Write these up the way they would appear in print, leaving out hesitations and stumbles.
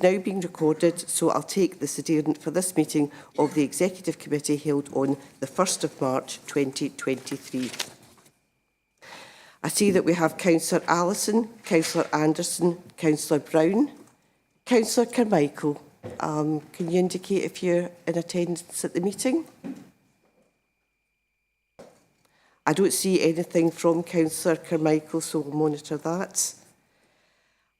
now being recorded, so I'll take this adherent for this meeting of the Executive Committee held on the 1st of March 2023. I see that we have Councillor Allison, Councillor Anderson, Councillor Brown, Councillor Carmichael. Can you indicate if you're in attendance at the meeting? I don't see anything from Councillor Carmichael, so we'll monitor that.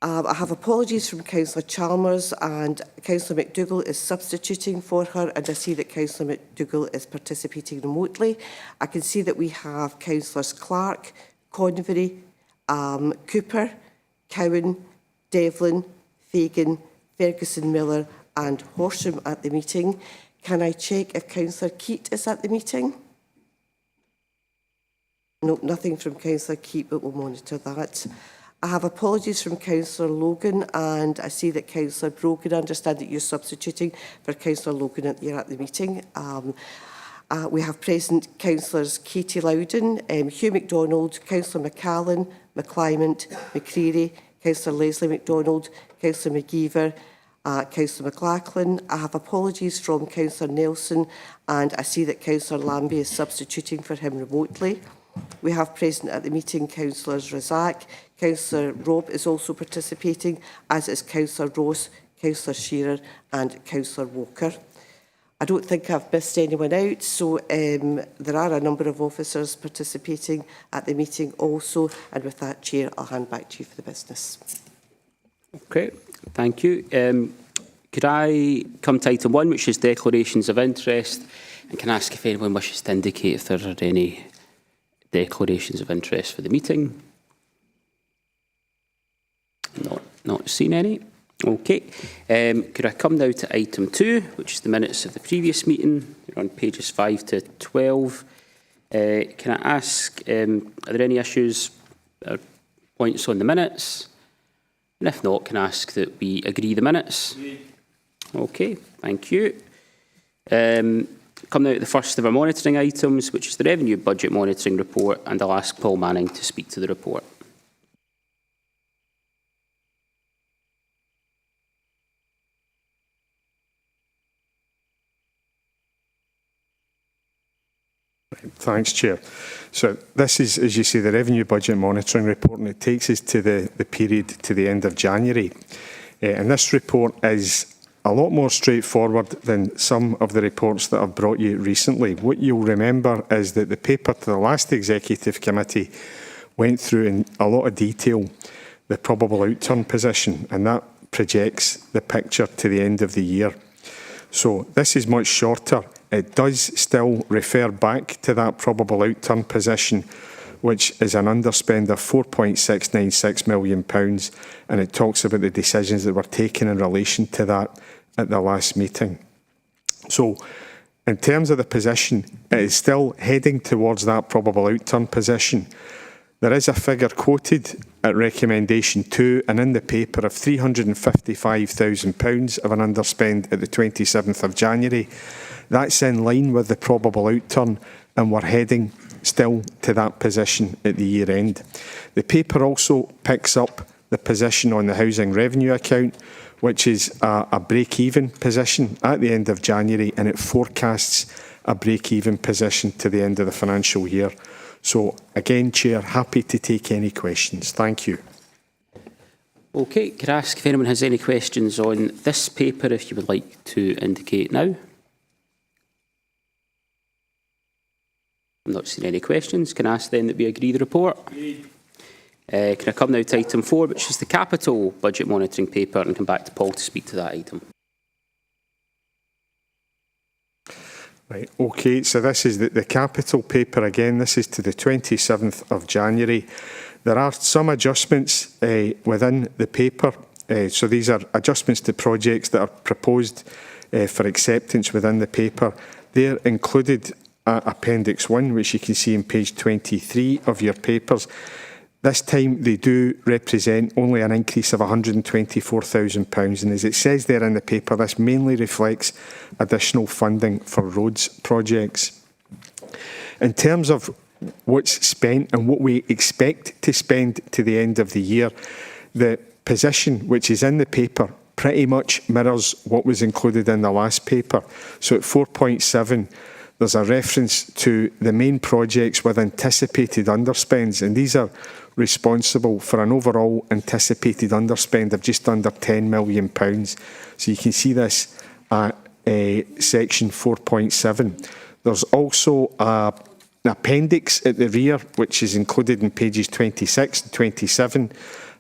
I have apologies from Councillor Chalmers, and Councillor McDougall is substituting for her, and I see that Councillor McDougall is participating remotely. I can see that we have Councillors Clark, Convery, Cooper, Cowan, Devlin, Fagan, Ferguson Miller and Horsham at the meeting. Can I check if Councillor Keat is at the meeting? No, nothing from Councillor Keat, but we'll monitor that. I have apologies from Councillor Logan, and I see that Councillor Brogan, I understand that you're substituting for Councillor Logan at the meeting. We have present Councillors Katie Loudon, Hugh MacDonald, Councillor McCallan, McClymont, McCreary, Councillor Leslie MacDonald, Councillor McGeever, Councillor McLachlan. I have apologies from Councillor Nelson, and I see that Councillor Lambie is substituting for him remotely. We have present at the meeting Councillors Razak, Councillor Robb is also participating, as is Councillor Ross, Councillor Shearer and Councillor Walker. I don't think I've missed anyone out, so there are a number of officers participating at the meeting also, and with that, Chair, I'll hand back to you for the business. Okay, thank you. Could I come to item 1, which is declarations of interest, and can I ask if anyone wishes to indicate if there are any declarations of interest for the meeting? Not seen any. Okay. Could I come now to item 2, which is the minutes of the previous meeting? You're on pages 5 to 12. Can I ask, are there any issues or points on the minutes? And if not, can I ask that we agree the minutes? Okay, thank you. Come now to the first of our monitoring items, which is the Revenue Budget Monitoring Report, and I'll ask Paul Manning to speak to the report. Thanks, Chair. So this is, as you say, the Revenue Budget Monitoring Report, and it takes us to the period to the end of January. And this report is a lot more straightforward than some of the reports that I've brought you recently. What you'll remember is that the paper to the last Executive Committee went through in a lot of detail the probable outturn position, and that projects the picture to the end of the year. So this is much shorter. It does still refer back to that probable outturn position, which is an underspend of £4.696 million, and it talks about the decisions that were taken in relation to that at the last meeting. So, in terms of the position, it is still heading towards that probable outturn position. There is a figure quoted at recommendation 2 and in the paper of £355,000 of an underspend at the 27th of January. That's in line with the probable outturn, and we're heading still to that position at the year end. The paper also picks up the position on the housing revenue account, which is a break-even position at the end of January, and it forecasts a break-even position to the end of the financial year. So again, Chair, happy to take any questions. Thank you. Okay, could I ask if anyone has any questions on this paper, if you would like to indicate now? I'm not seeing any questions. Can I ask then that we agree the report? Can I come now to item 4, which is the capital budget monitoring paper, and come back to Paul to speak to that item. Right, okay, so this is the capital paper again. This is to the 27th of January. There are some adjustments within the paper. So these are adjustments to projects that are proposed for acceptance within the paper. They're included at Appendix 1, which you can see on page 23 of your papers. This time they do represent only an increase of £124,000, and as it says there in the paper, this mainly reflects additional funding for roads projects. In terms of what's spent and what we expect to spend to the end of the year, the position which is in the paper pretty much mirrors what was included in the last paper. So at 4.7, there's a reference to the main projects with anticipated underspends, and these are responsible for an overall anticipated underspend of just under £10 million. So you can see this at section 4.7. There's also an appendix at the rear, which is included in pages 26 and 27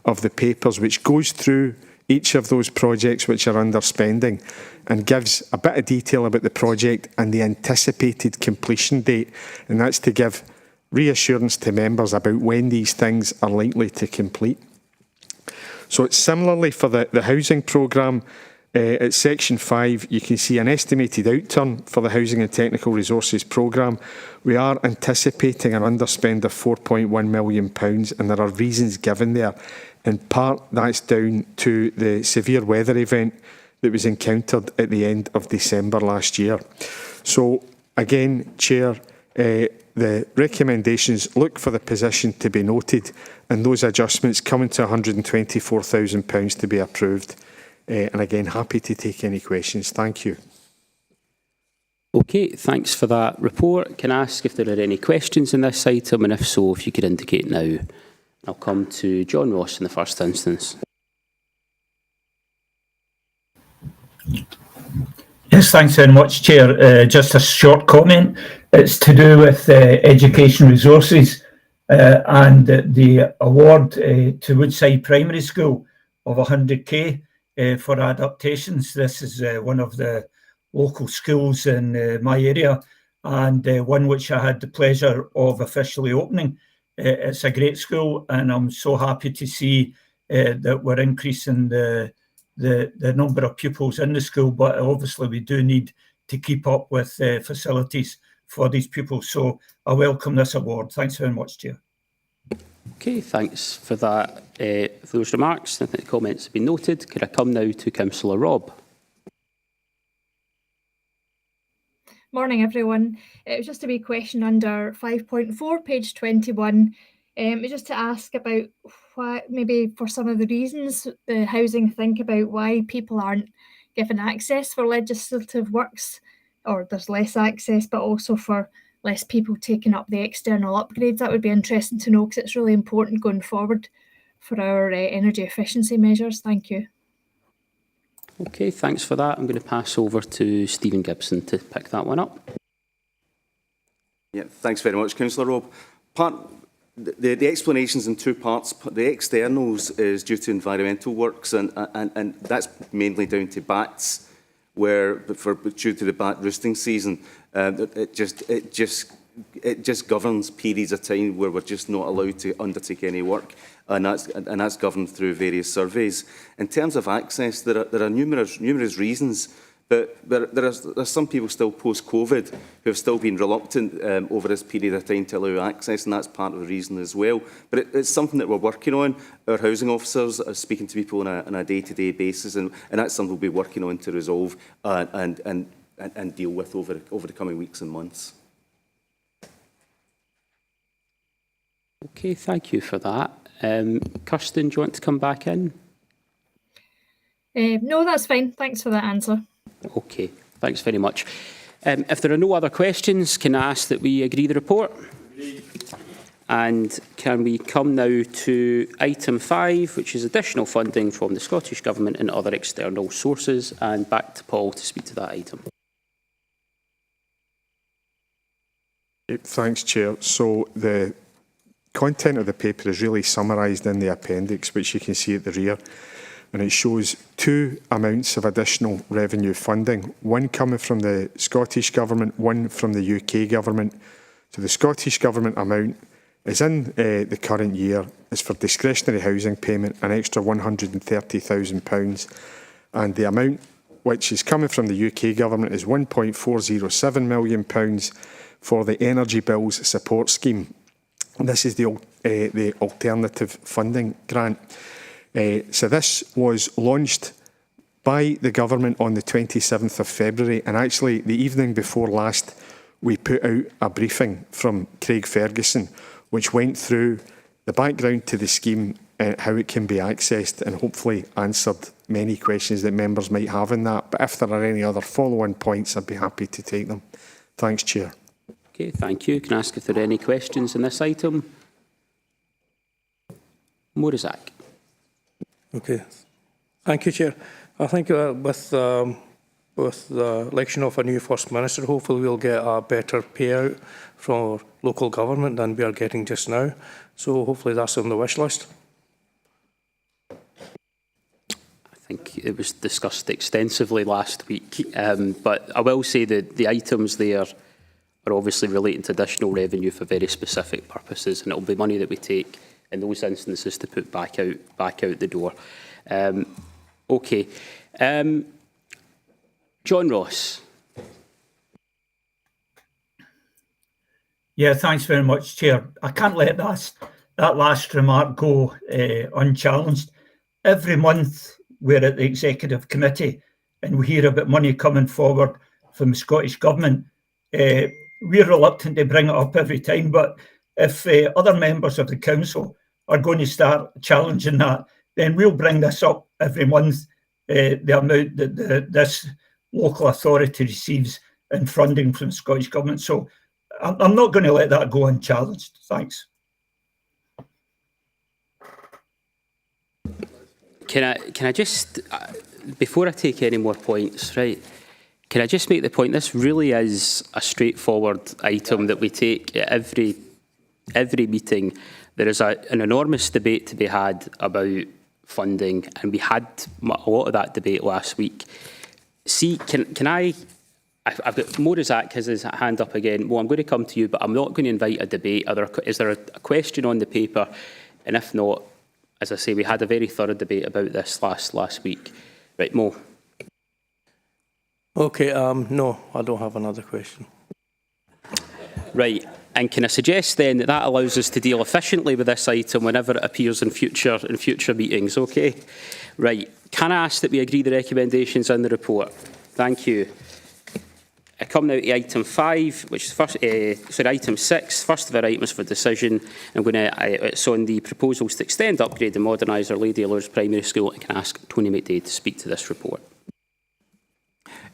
of the papers, which goes through each of those projects which are under spending and gives a bit of detail about the project and the anticipated completion date. And that's to give reassurance to members about when these things are likely to complete. So it's similarly for the housing programme. At section 5, you can see an estimated outturn for the Housing and Technical Resources programme. We are anticipating an underspend of £4.1 million, and there are reasons given there. In part, that's down to the severe weather event that was encountered at the end of December last year. So, again, Chair, the recommendations look for the position to be noted and those adjustments coming to £124,000 to be approved. And again, happy to take any questions. Thank you. Okay, thanks for that report. Can I ask if there are any questions in this item, and if so, if you could indicate now. I'll come to John Ross in the first instance. Yes, thanks very much, Chair. Just a short comment. It's to do with education resources and the award to Woodside Primary School of 100k for adaptations. This is one of the local schools in my area, and one which I had the pleasure of officially opening. It's a great school, and I'm so happy to see that we're increasing the number of pupils in the school, but obviously we do need to keep up with facilities for these pupils. So I welcome this award. Thanks very much, Chair. Okay, thanks for that. For those remarks, I think the comments have been noted. Could I come now to Councillor Robb? Morning, everyone. It was just a wee question under 5.4, page 21. Just to ask about why, maybe for some of the reasons the housing think about why people aren't given access for legislative works, or there's less access, but also for less people taking up the external upgrades. That would be interesting to know, because it's really important going forward for our energy efficiency measures. Thank you. Okay, thanks for that. I'm going to pass over to Stephen Gibson to pick that one up. Yeah, thanks very much, Councillor Robb. The explanations in two parts. The externals is due to environmental works, and that's mainly down to bats, where due to the bat roosting season, it just governs periods of time where we're just not allowed to undertake any work, and that's governed through various surveys. In terms of access, there are numerous reasons. But there are some people still post-COVID who have still been reluctant over this period of time to allow access, and that's part of the reason as well. But it's something that we're working on. Our housing officers are speaking to people on a day-to-day basis, and that's something we'll be working on to resolve and deal with over the coming weeks and months. Okay, thank you for that. Kirsten, do you want to come back in? No, that's fine. Thanks for that answer. Okay, thanks very much. If there are no other questions, can I ask that we agree the report? Agreed. And can we come now to item 5, which is additional funding from the Scottish Government and other external sources, and back to Paul to speak to that item. Thanks, Chair. So the content of the paper is really summarised in the appendix, which you can see at the rear. And it shows two amounts of additional revenue funding, one coming from the Scottish Government, one from the UK Government. So the Scottish Government amount is in the current year, is for discretionary housing payment, an extra £130,000. And the amount which is coming from the UK Government is £1.407 million for the Energy Bills Support Scheme. And this is the alternative funding grant. So this was launched by the government on the 27th of February, and actually the evening before last we put out a briefing from Craig Ferguson which went through the background to the scheme, and how it can be accessed, and hopefully answered many questions that members might have in that. But if there are any other follow-on points, I'd be happy to take them. Thanks, Chair. Okay, thank you. Can I ask if there are any questions on this item? Morizak. Okay. Thank you, Chair. I think with the election of a new First Minister, hopefully we'll get a better payout for local government than we are getting just now. So hopefully that's on the wish list. I think it was discussed extensively last week, but I will say that the items there are obviously relating to additional revenue for very specific purposes, and it'll be money that we take in those instances to put back out the door. Okay. John Ross. Yeah, thanks very much, Chair. I can't let that last remark go unchallenged. Every month we're at the Executive Committee and we hear about money coming forward from the Scottish Government. We're reluctant to bring it up every time, but if other members of the Council are going to start challenging that, then we'll bring this up every month, the amount that this local authority receives in funding from the Scottish Government. So I'm not going to let that go unchallenged. Thanks. Can I just, before I take any more points, right, can I just make the point, this really is a straightforward item that we take at every meeting. There is an enormous debate to be had about funding, and we had a lot of that debate last week. See, can I, I've got Morizak has his hand up again. Well, I'm going to come to you, but I'm not going to invite a debate. Is there a question on the paper? And if not, as I say, we had a very thorough debate about this last week. Right, Mo. Okay, no, I don't have another question. Right, and can I suggest then that that allows us to deal efficiently with this item whenever it appears in future meetings, okay? Right, can I ask that we agree the recommendations in the report? Thank you. I come now to item 5, which is item 6. First of our items for decision. It's on the proposals to extend, upgrade and modernise our Lady of Lourdes Primary School. I can ask Tony McDade to speak to this report.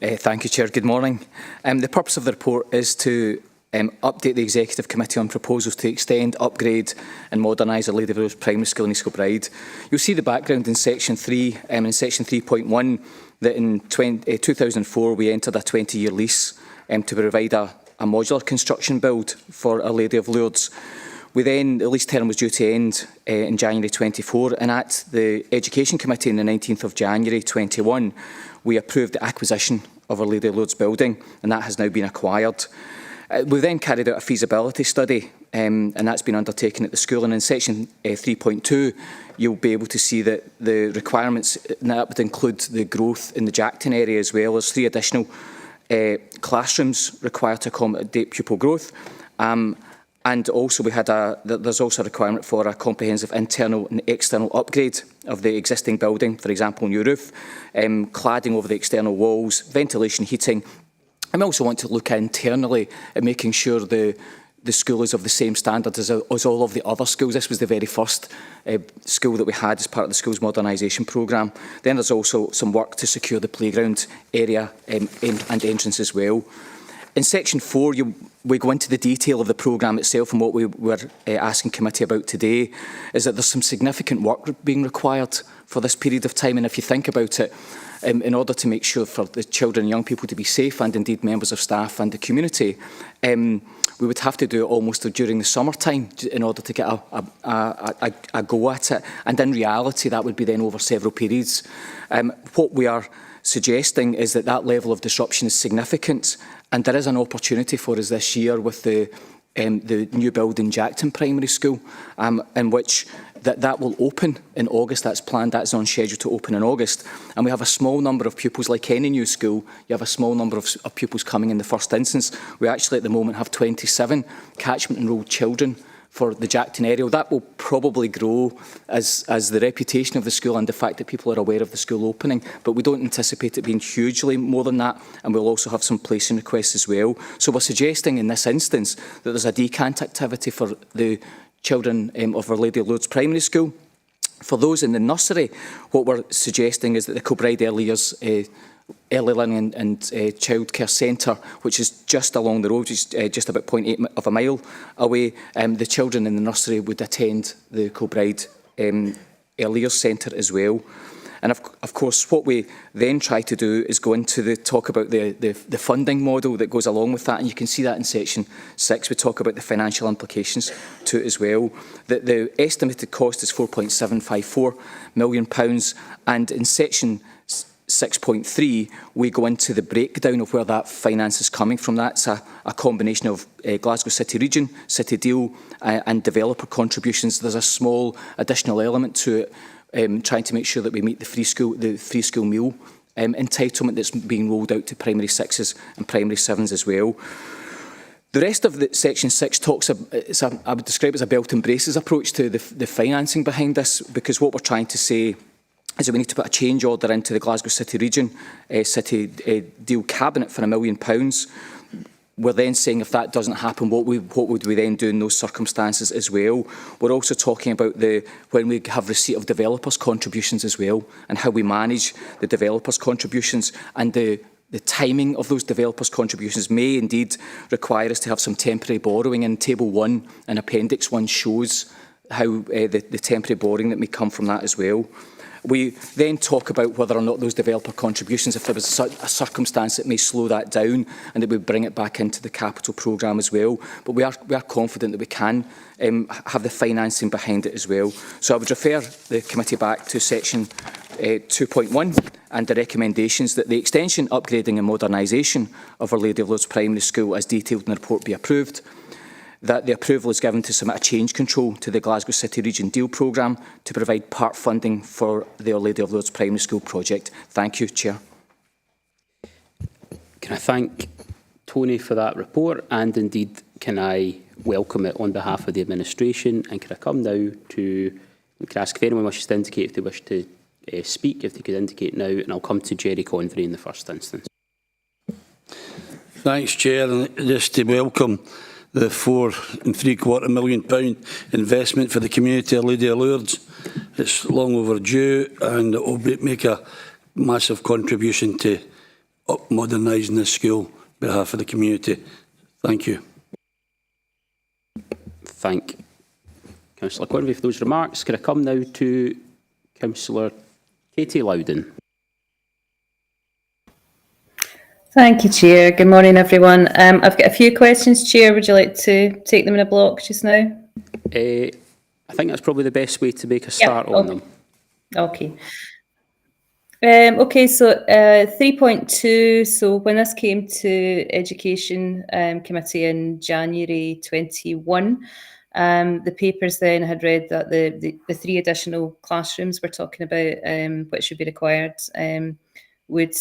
Thank you, Chair. Good morning. The purpose of the report is to update the Executive Committee on proposals to extend, upgrade and modernise our Lady of Lourdes Primary School in East Kilbride. You'll see the background in Section 3, in Section 3.1, that in 2004 we entered a 20-year lease to provide a modular construction build for Our Lady of Lourdes. We then, the lease term was due to end in January 24, and at the Education Committee on the 19th of January 21, we approved the acquisition of Our Lady of Lourdes building, and that has now been acquired. We then carried out a feasibility study, and that's been undertaken at the school. And in Section 3.2, you'll be able to see that the requirements, and that would include the growth in the Jackton area as well. There's 3 additional classrooms required to accommodate pupil growth. And also there's also a requirement for a comprehensive internal and external upgrade of the existing building, for example, new roof, cladding over the external walls, ventilation, heating. And we also want to look internally at making sure the school is of the same standard as all of the other schools. This was the very first school that we had as part of the school's modernisation programme. Then there's also some work to secure the playground area and entrance as well. In Section 4, we go into the detail of the programme itself, and what we were asking committee about today is that there's some significant work being required for this period of time. And if you think about it, in order to make sure for the children and young people to be safe, and indeed members of staff and the community, we would have to do it almost during the summertime in order to get a go at it. And in reality, that would be then over several periods. What we are suggesting is that that level of disruption is significant, and there is an opportunity for us this year with the new build in Jackton Primary School, in which that will open in August. That's planned, that's on schedule to open in August. And we have a small number of pupils, like any new school, you have a small number of pupils coming in the first instance. We actually at the moment have 27 catchment enrolled children for the Jackton area. That will probably grow as the reputation of the school and the fact that people are aware of the school opening, but we don't anticipate it being hugely more than that, and we'll also have some placing requests as well. So we're suggesting in this instance that there's a decant activity for the children of Our Lady of Lourdes Primary School. For those in the nursery, what we're suggesting is that the Kilbride Early Learning and Childcare Centre, which is just along the road, just about 0.8 of a mile away, the children in the nursery would attend the Kilbride Early Years Centre as well. And of course, what we then try to do is go into talk about the funding model that goes along with that. And you can see that in section 6. We talk about the financial implications to it as well. The estimated cost is £4.754 million. And in section 6.3, we go into the breakdown of where that finance is coming from. That's a combination of Glasgow City Region, City Deal and developer contributions. There's a small additional element to it, trying to make sure that we meet the free school meal entitlement that's being rolled out to primary 6s and primary 7s as well. The rest of section 6 talks, I would describe it as a belt and braces approach to the financing behind this, because what we're trying to say is that we need to put a change order into the Glasgow City Region City Deal Cabinet for £1 million. We're then saying if that doesn't happen, what would we then do in those circumstances as well? We're also talking about when we have receipt of developers' contributions as well, and how we manage the developers' contributions, and the timing of those developers' contributions may indeed require us to have some temporary borrowing. In Table 1 and Appendix 1 shows how the temporary borrowing that may come from that as well. We then talk about whether or not those developer contributions, if there was a circumstance that may slow that down, and that we bring it back into the capital programme as well. But we are confident that we can have the financing behind it as well. So I would refer the committee back to section 2.1 and the recommendations that the extension, upgrading and modernisation of Our Lady of Lourdes Primary School as detailed in the report be approved, that the approval is given to submit a change control to the Glasgow City Region Deal Programme to provide part funding for the Our Lady of Lourdes Primary School project. Thank you, Chair. Can I thank Tony for that report, and indeed can I welcome it on behalf of the administration, and can I come now to, can I ask if anyone wishes to indicate if they wish to speak, if they could indicate now, and I'll come to Jerry Convery in the first instance. Thanks, Chair, and just to welcome the £4.75 million investment for the community of Lady of Lourdes. It's long overdue, and it will make a massive contribution to modernising the school on behalf of the community. Thank you. Thank Councillor Convey for those remarks. Can I come now to Councillor Katie Loudon? Thank you, Chair. Good morning, everyone. I've got a few questions, Chair. Would you like to take them in a block just now? I think that's probably the best way to make a start on them. Okay. Okay, so 3.2. So when this came to Education Committee in January 21, the papers then had read that the 3 additional classrooms we're talking about, which would be required, would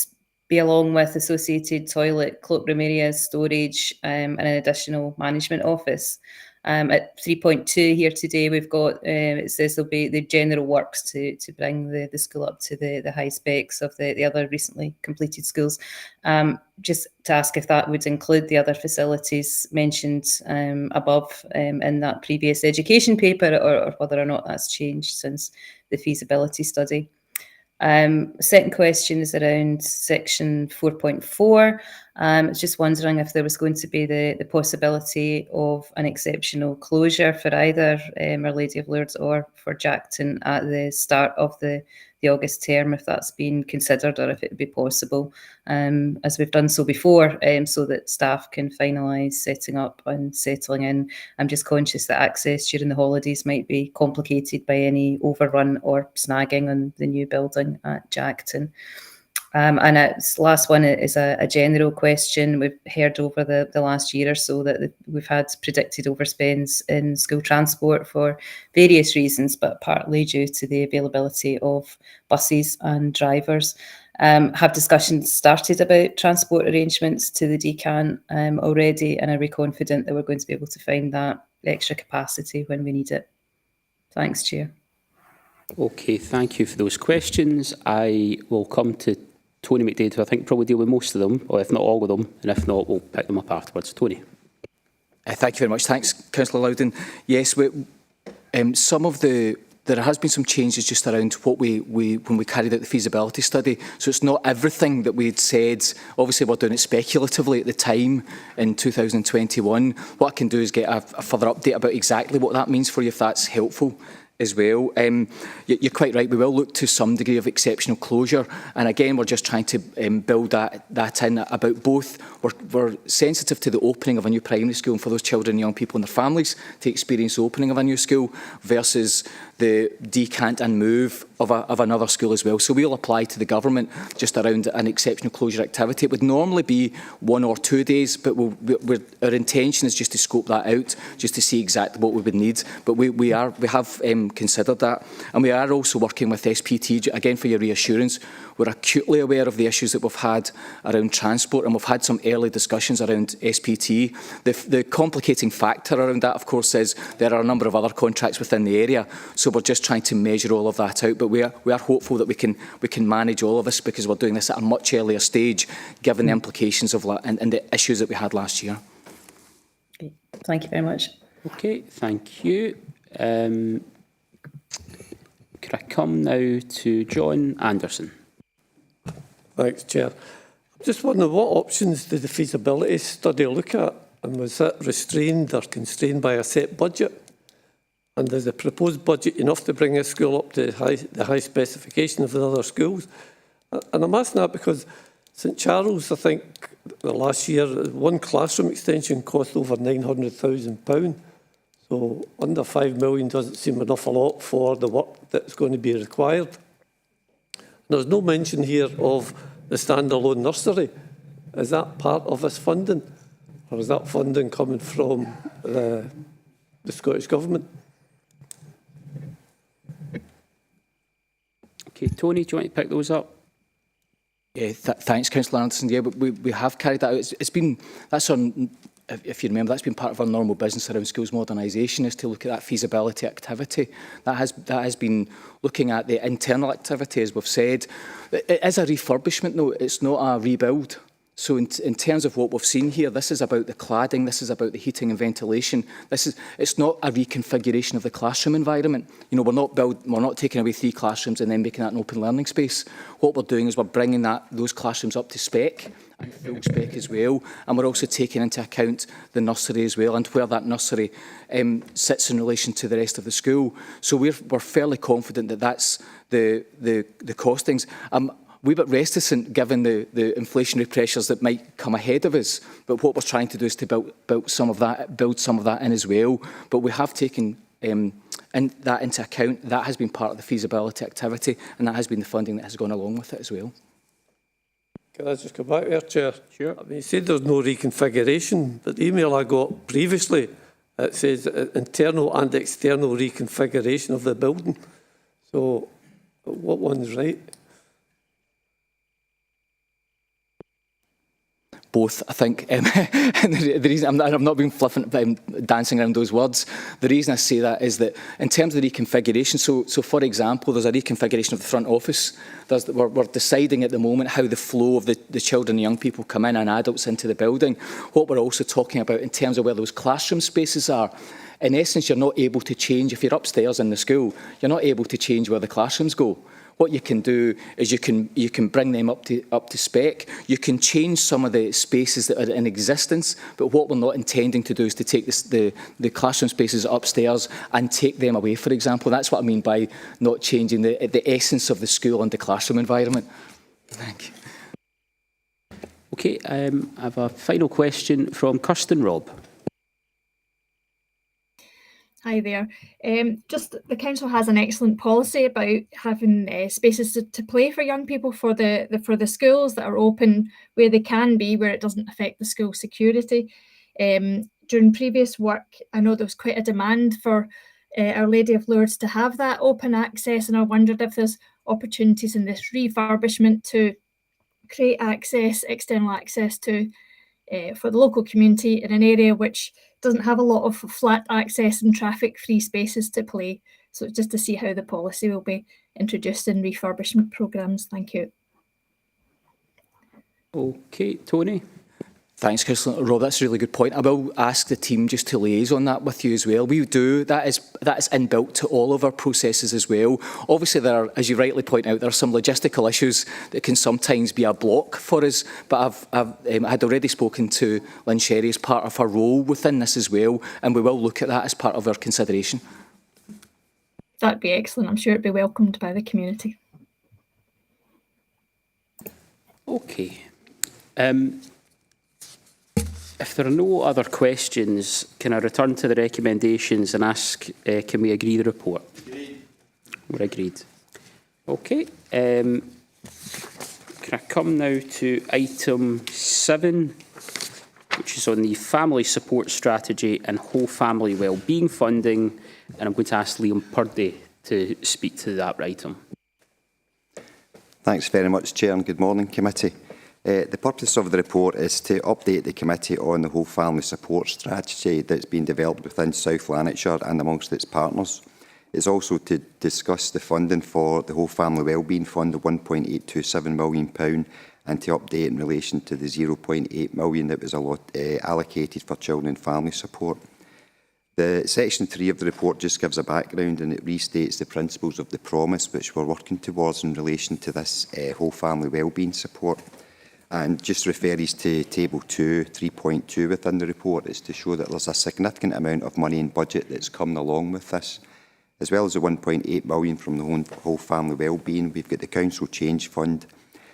be along with associated toilet, cloakroom areas, storage, and an additional management office. At 3.2 here today, we've got, it says there'll be the general works to bring the school up to the high specs of the other recently completed schools. Just to ask if that would include the other facilities mentioned above in that previous education paper, or whether or not that's changed since the feasibility study. Second question is around section 4.4. It's just wondering if there was going to be the possibility of an exceptional closure for either Our Lady of Lourdes or for Jackton at the start of the August term, if that's been considered, or if it would be possible, as we've done so before, so that staff can finalise setting up and settling in. I'm just conscious that access during the holidays might be complicated by any overrun or snagging on the new building at Jackton. And its last one is a general question. We've heard over the last year or so that we've had predicted overspends in school transport for various reasons, but partly due to the availability of buses and drivers. Have discussions started about transport arrangements to the decant already, and are we confident that we're going to be able to find that extra capacity when we need it? Thanks, Chair. Okay, thank you for those questions. I will come to Tony McDade, who I think probably deal with most of them, or if not all of them, and if not, we'll pick them up afterwards. Tony. Thank you very much. Thanks, Councillor Loudon. Yes, some of the there has been some changes just around what when we carried out the feasibility study. So it's not everything that we had said. Obviously, we're doing it speculatively at the time in 2021. What I can do is get a further update about exactly what that means for you, if that's helpful as well. You're quite right, we will look to some degree of exceptional closure, and again we're just trying to build that in about both. We're sensitive to the opening of a new primary school and for those children and young people and their families to experience the opening of a new school versus the decant and move of another school as well. So we'll apply to the government just around an exceptional closure activity. It would normally be 1 or 2 days, but our intention is just to scope that out, just to see exactly what we would need. But we have considered that, and we are also working with SPT, again for your reassurance. We're acutely aware of the issues that we've had around transport, and we've had some early discussions around SPT. The complicating factor around that, of course, is there are a number of other contracts within the area, so we're just trying to measure all of that out. But we are hopeful that we can manage all of this, because we're doing this at a much earlier stage, given the implications of and the issues that we had last year. Okay. Thank you very much. Okay, thank you. Could I come now to John Anderson? Thanks, Chair. I'm just wondering, what options did the feasibility study look at, and was it restrained or constrained by a set budget? And is the proposed budget enough to bring a school up to the high specification of the other schools? And I'm asking that because St Charles, I think, last year, one classroom extension cost over £900,000. So under 5 million doesn't seem an awful lot for the work that's going to be required. There's no mention here of the standalone nursery. Is that part of this funding? Or is that funding coming from the Scottish Government? Okay, Tony, do you want to pick those up? Yeah, thanks, Councillor Anderson. Yeah, but we have carried that out. It's been, that's on, if you remember, that's been part of our normal business around schools modernisation, is to look at that feasibility activity. That has been looking at the internal activity, as we've said. It is a refurbishment, though. It's not a rebuild. So in terms of what we've seen here, this is about the cladding, this is about the heating and ventilation. It's not a reconfiguration of the classroom environment. You know, we're not taking away 3 classrooms and then making that an open learning space. What we're doing is we're bringing those classrooms up to spec, and full spec as well. And we're also taking into account the nursery as well, and where that nursery sits in relation to the rest of the school. So we're fairly confident that that's the costings. Wee bit reticent given the inflationary pressures that might come ahead of us, but what we're trying to do is to build some of that in as well. But we have taken that into account. That has been part of the feasibility activity, and that has been the funding that has gone along with it as well. Can I just go back there, Chair? Sure. I mean, you said there's no reconfiguration, but the email I got previously, it says internal and external reconfiguration of the building. So what one's right? Both, I think. The reason I'm not being flippant, dancing around those words. The reason I say that is that in terms of the reconfiguration, so for example, there's a reconfiguration of the front office. We're deciding at the moment how the flow of the children and young people come in and adults into the building. What we're also talking about in terms of where those classroom spaces are, in essence, you're not able to change, if you're upstairs in the school, you're not able to change where the classrooms go. What you can do is you can bring them up to spec. You can change some of the spaces that are in existence, but what we're not intending to do is to take the classroom spaces upstairs and take them away, for example. That's what I mean by not changing the essence of the school and the classroom environment. Thank you. Okay, I have a final question from Kirsten Robb. Hi there. Just the council has an excellent policy about having spaces to play for young people for the schools that are open where they can be, where it doesn't affect the school security. During previous work, I know there was quite a demand for Our Lady of Lourdes to have that open access, and I wondered if there's opportunities in this refurbishment to create access, external access to for the local community in an area which doesn't have a lot of flat access and traffic-free spaces to play. So just to see how the policy will be introduced in refurbishment programmes. Thank you. Okay, Tony. Thanks, Councillor Rob. That's a really good point. I will ask the team just to liaise on that with you as well. We do. That is inbuilt to all of our processes as well. Obviously, there are, as you rightly point out, there are some logistical issues that can sometimes be a block for us. But I had already spoken to Lynn Sherry as part of her role within this as well, and we will look at that as part of our consideration. That'd be excellent. I'm sure it'd be welcomed by the community. Okay. If there are no other questions, can I return to the recommendations and ask, can we agree the report? Agreed. We're agreed. Okay. Can I come now to item 7, which is on the family support strategy and whole family wellbeing funding, and I'm going to ask Liam Purdy to speak to that item. Thanks very much, Chair, and good morning, Committee. The purpose of the report is to update the Committee on the whole family support strategy that's been developed within South Lanarkshire and amongst its partners. It's also to discuss the funding for the whole family wellbeing fund of £1.827 million and to update in relation to the £0.8 million that was allocated for children and family support. The section 3 of the report just gives a background and it restates the principles of the promise which we're working towards in relation to this whole family wellbeing support. And just refers to table 2, 3.2 within the report is to show that there's a significant amount of money in budget that's coming along with this. As well as the £1.8 million from the whole family wellbeing, we've got the Council Change Fund.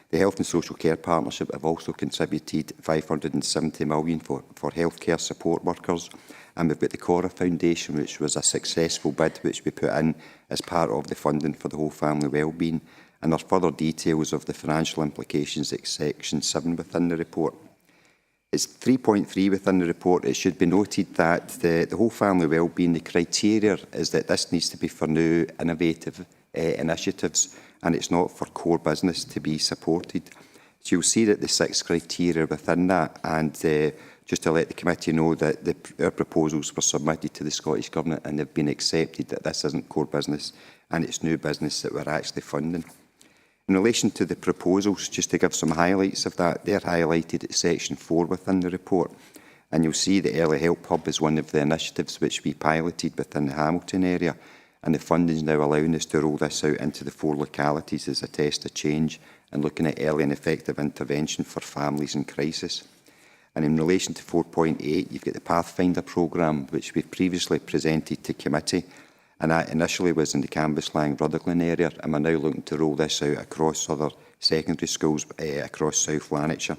The Health and Social Care Partnership have also contributed £570 million for healthcare support workers. And we've got the Cora Foundation, which was a successful bid which we put in as part of the funding for the whole family wellbeing. And there's further details of the financial implications at section 7 within the report. It's 3.3 within the report. It should be noted that the whole family wellbeing, the criteria is that this needs to be for new innovative initiatives and it's not for core business to be supported. So you'll see that the 6 criteria within that, and just to let the committee know that our proposals were submitted to the Scottish Government and they've been accepted that this isn't core business and it's new business that we're actually funding. In relation to the proposals, just to give some highlights of that, they're highlighted at section 4 within the report. And you'll see the Early Help Hub is one of the initiatives which we piloted within the Hamilton area. And the funding is now allowing us to roll this out into the 4 localities as a test of change and looking at early and effective intervention for families in crisis. And in relation to 4.8, you've got the Pathfinder programme, which we've previously presented to committee. And that initially was in the Cambuslang Rutherglen area, and we're now looking to roll this out across other secondary schools across South Lanarkshire.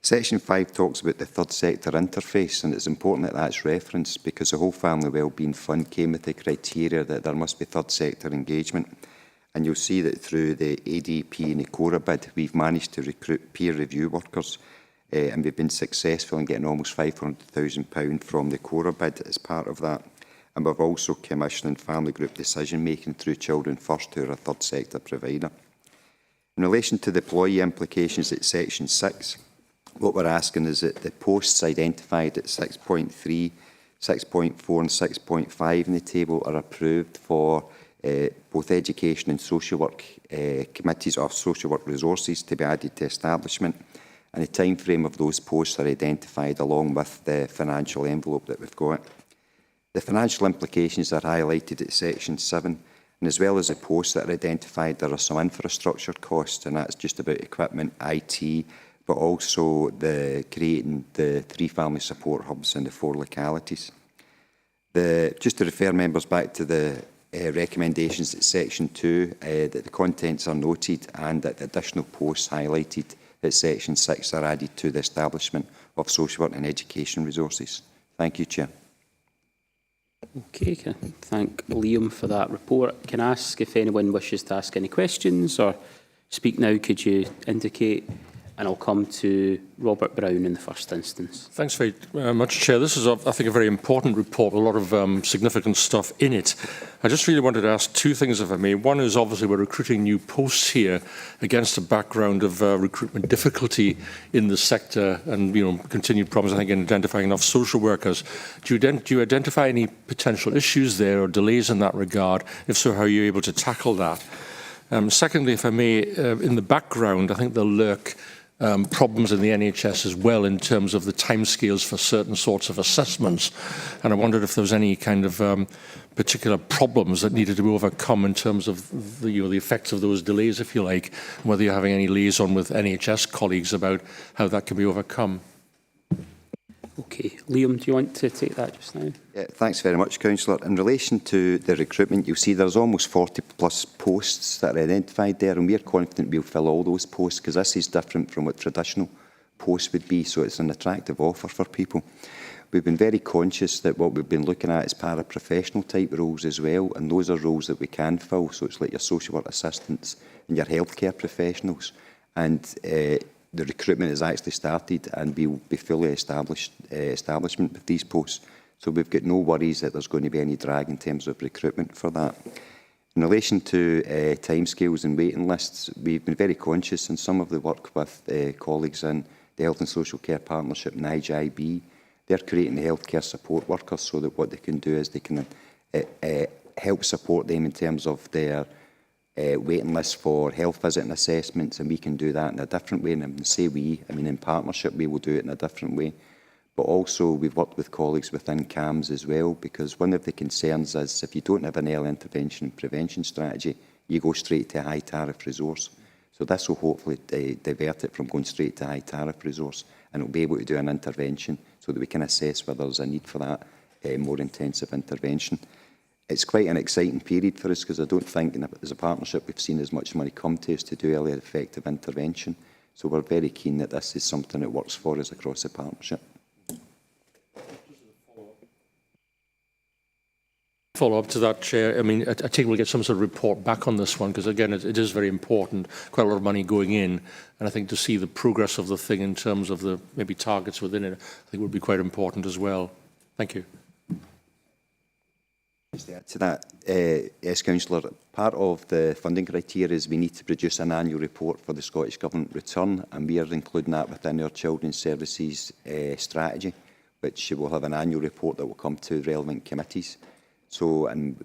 Section 5 talks about the third sector interface, and it's important that that's referenced because the whole family wellbeing fund came with the criteria that there must be third sector engagement. And you'll see that through the ADP and the Cora bid, we've managed to recruit peer review workers, and we've been successful in getting almost £500,000 from the Cora bid as part of that. And we've also commissioned family group decision making through Children First, who are a third sector provider. In relation to the employee implications at section 6, what we're asking is that the posts identified at 6.3, 6.4 and 6.5 in the table are approved for both education and social work committees or social work resources to be added to establishment. And the time frame of those posts are identified along with the financial envelope that we've got. The financial implications are highlighted at section 7, and as well as the posts that are identified, there are some infrastructure costs, and that's just about equipment, IT, but also the creating the 3 family support hubs in the 4 localities. Just to refer members back to the recommendations at section 2, that the contents are noted and that the additional posts highlighted at section 6 are added to the establishment of social work and education resources. Thank you, Chair. Okay, can I thank Liam for that report. Can I ask if anyone wishes to ask any questions or speak now? Could you indicate? And I'll come to Robert Brown in the first instance. Thanks very much, Chair. This is, I think, a very important report, a lot of significant stuff in it. I just really wanted to ask 2 things, if I may. One is obviously we're recruiting new posts here against a background of recruitment difficulty in the sector and continued problems, I think, in identifying enough social workers. Do you identify any potential issues there or delays in that regard? If so, how are you able to tackle that? Secondly, if I may, in the background, I think there'll lurk problems in the NHS as well in terms of the timescales for certain sorts of assessments. And I wondered if there was any kind of particular problems that needed to be overcome in terms of the, the effects of those delays, if you like, and whether you're having any liaison with NHS colleagues about how that can be overcome. Okay, Liam, do you want to take that just now? Yeah, thanks very much, Councillor. In relation to the recruitment, you'll see there's almost 40 plus posts that are identified there, and we're confident we'll fill all those posts, because this is different from what traditional posts would be, so it's an attractive offer for people. We've been very conscious that what we've been looking at is paraprofessional type roles as well, and those are roles that we can fill, so it's like your social work assistants and your healthcare professionals. And the recruitment has actually started, and we will be fully establishment with these posts. So we've got no worries that there's going to be any drag in terms of recruitment for that. In relation to timescales and waiting lists, we've been very conscious in some of the work with colleagues in the Health and Social Care Partnership, NIGE-IB. They're creating the healthcare support workers so that what they can do is they can help support them in terms of their waiting lists for health visit and assessments, and we can do that in a different way. And when I say we, I mean in partnership, we will do it in a different way. But also we've worked with colleagues within CAMS as well, because one of the concerns is if you don't have an early intervention and prevention strategy, you go straight to a high tariff resource. So this will hopefully divert it from going straight to a high tariff resource, and it'll be able to do an intervention so that we can assess whether there's a need for that more intensive intervention. It's quite an exciting period for us, because I don't think as a partnership we've seen as much money come to us to do early effective intervention. So we're very keen that this is something that works for us across the partnership. Follow up to that, Chair. I mean, I think we'll get some sort of report back on this one, because again, it is very important. Quite a lot of money going in, and I think to see the progress of the thing in terms of the maybe targets within it, I think would be quite important as well. Thank you. Just to add to that, yes, Councillor, part of the funding criteria is we need to produce an annual report for the Scottish Government return, and we are including that within our Children's Services strategy, which will have an annual report that will come to relevant committees. So, and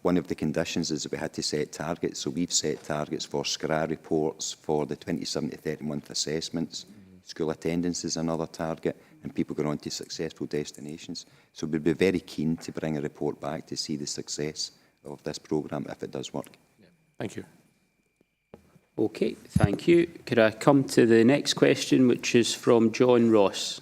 one of the conditions is that we had to set targets. So we've set targets for SCRA reports, for the 27 to 30 month assessments. School attendance is another target, and people going on to successful destinations. So we'd be very keen to bring a report back to see the success of this programme if it does work. Yeah. Thank you. Okay, thank you. Could I come to the next question, which is from John Ross?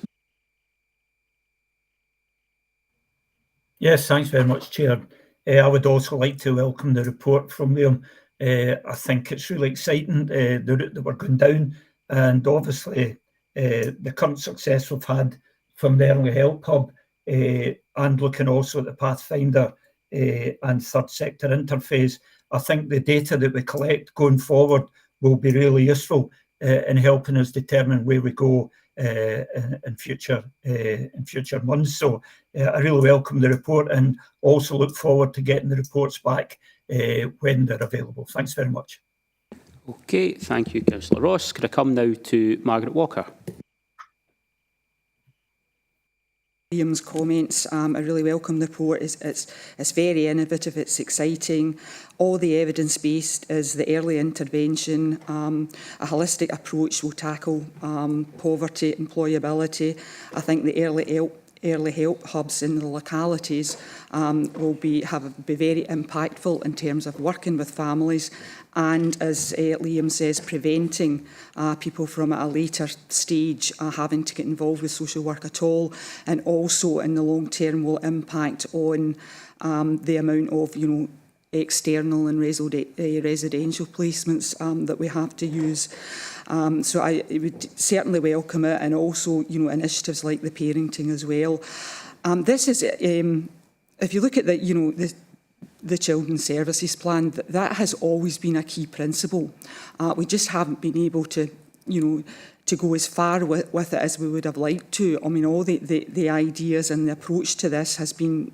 Yes, thanks very much, Chair. I would also like to welcome the report from Liam. I think it's really exciting, the route that we're going down, and obviously the current success we've had from the Early Help Hub, and looking also at the Pathfinder and third sector interface. I think the data that we collect going forward will be really useful in helping us determine where we go in future months. So I really welcome the report, and also look forward to getting the reports back when they're available. Thanks very much. Okay, thank you, Councillor Ross. Could I come now to Margaret Walker? Liam's comments. I really welcome the report. It's very innovative, it's exciting. All the evidence-based is the early intervention. A holistic approach will tackle poverty, employability. I think the early help hubs in the localities will be very impactful in terms of working with families, and as Liam says, preventing people from at a later stage having to get involved with social work at all, and also in the long term will impact on the amount of external and residential placements that we have to use. So I would certainly welcome it, and also initiatives like the parenting as well. This is if you look at the Children's Services Plan, that has always been a key principle. We just haven't been able to to go as far with it as we would have liked to. I mean, all the ideas and the approach to this has been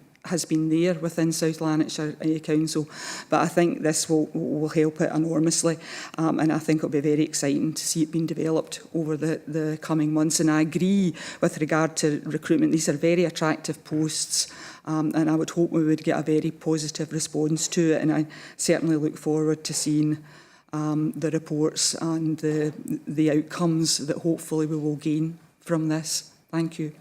there within South Lanarkshire Council, but I think this will help it enormously, and I think it'll be very exciting to see it being developed over the coming months. And I agree with regard to recruitment; these are very attractive posts, and I would hope we would get a very positive response to it. And I certainly look forward to seeing the reports and the outcomes that hopefully we will gain from this. Thank you.